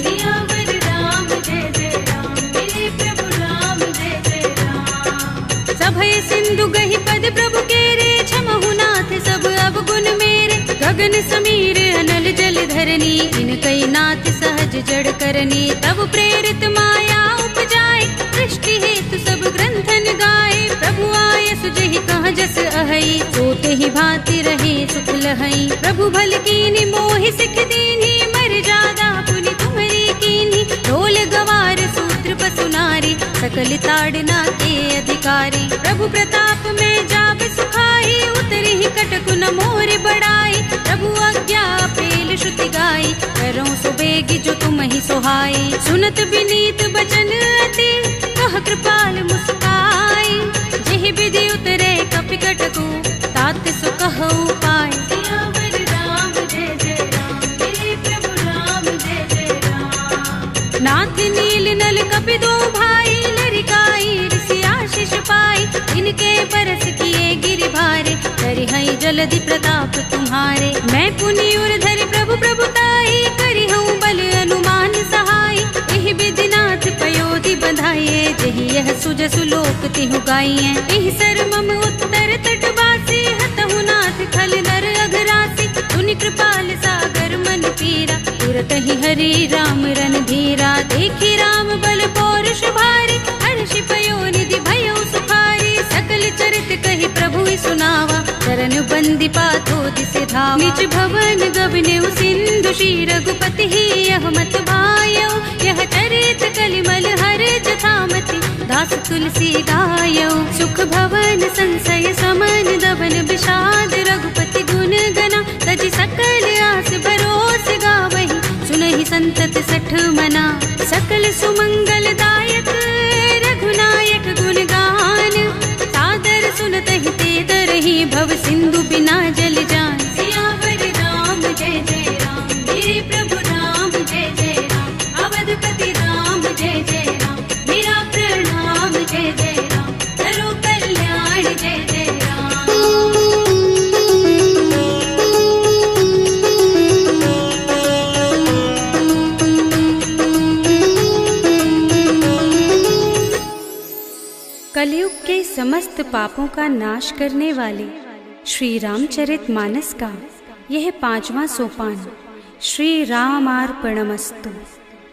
राम जय जय राम, मेरे प्रभु राम जय जय राम। सभय सिंधु गहि पद प्रभु केरे, क्षमहु नाथ सब अवगुण गगन समीर अनल जल धरनी, इनकई नाथ सहज जड़ करनी। तब प्रेरित माया उपजाए, सृष्टि हेतु सब ग्रंथन गाए। प्रभु आय सुजहि कह जस अहई, सोते ही भांति रहे सुख लहई। प्रभु भल कीनी मोहि सिख दीनी, मर जादा पुनि तुम्हरी कीनी। ढोल गवार सूत्र पसु नारी, सकल ताड़ना के अधिकारी। प्रभु प्रताप में जाब सुखाई, उतरी ही कटकु न मोर बढ़ाई। प्रभु आज्ञा पेल श्रुति गाई, करो सुबेगी जो तुम ही सोहाई। सुनत विनीत बचन अति, कह कृपाल मुस्काई। जेहि विधि उतरे कपि कटकु, तात सु कहु पाय। सियावर राम जय जय राम, मेरे प्रभु राम जय जय राम। नाथ नील नल कपि दो भाई, लरिकाई ऋषि आशीष पाई। इनके बरस किए गिरि भारे, करिहई जलधि प्रताप तुम्हारे। मैं पुनि उर धरि प्रभु प्रभुताई, करिहऊँ बल अनुमान सहाय। एहि विधिनाथ पयोधि बंधाइए, जेहि यह सुजसु लोक तिहु गाइए। एहि सर मम उत्तर तटवासी, हतहु नाथ खल नर अघरासी। सुनि कृपाल सागर मन पीरा, तुरत ही हरि राम रन धीरा। देखी राम बल पौरुष भारी, हर्षि पयोनिधि भयो सुखारी। सकल चरित कहि प्रभु सुनावा, चरण बंदी पाथो दिसि धावा। निज भवन गबनेउ सिंधु, श्री रघुपति ही यह मत भायौ। यह चरित कलिमल हर जथामति, दास तुलसी गायौ। सुख भवन संशय समन, दबन विषाद रघुपति गुण गना। तजि सकल आस भरोस गावहि, सुनहि संतत सठ मना। सकल सुमंगल दायक रघुनायक गुण गान, सादर सुनतहि ते तरहि भव सिंधु बिना जल जान। सियावर राम जय जय राम, मेरे प्रभु राम जय जय राम। अवधपति राम जय जय राम, मेरा प्रणाम जय जय राम। करो कल्याण जय जय राम। कलयुग के समस्त पापों का नाश करने वाले श्री रामचरितमानस का यह 5वां सोपान श्री रामार्पणमस्तु,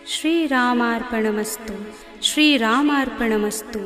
श्री रामार्पणमस्तु, श्री रामार्पणमस्तु।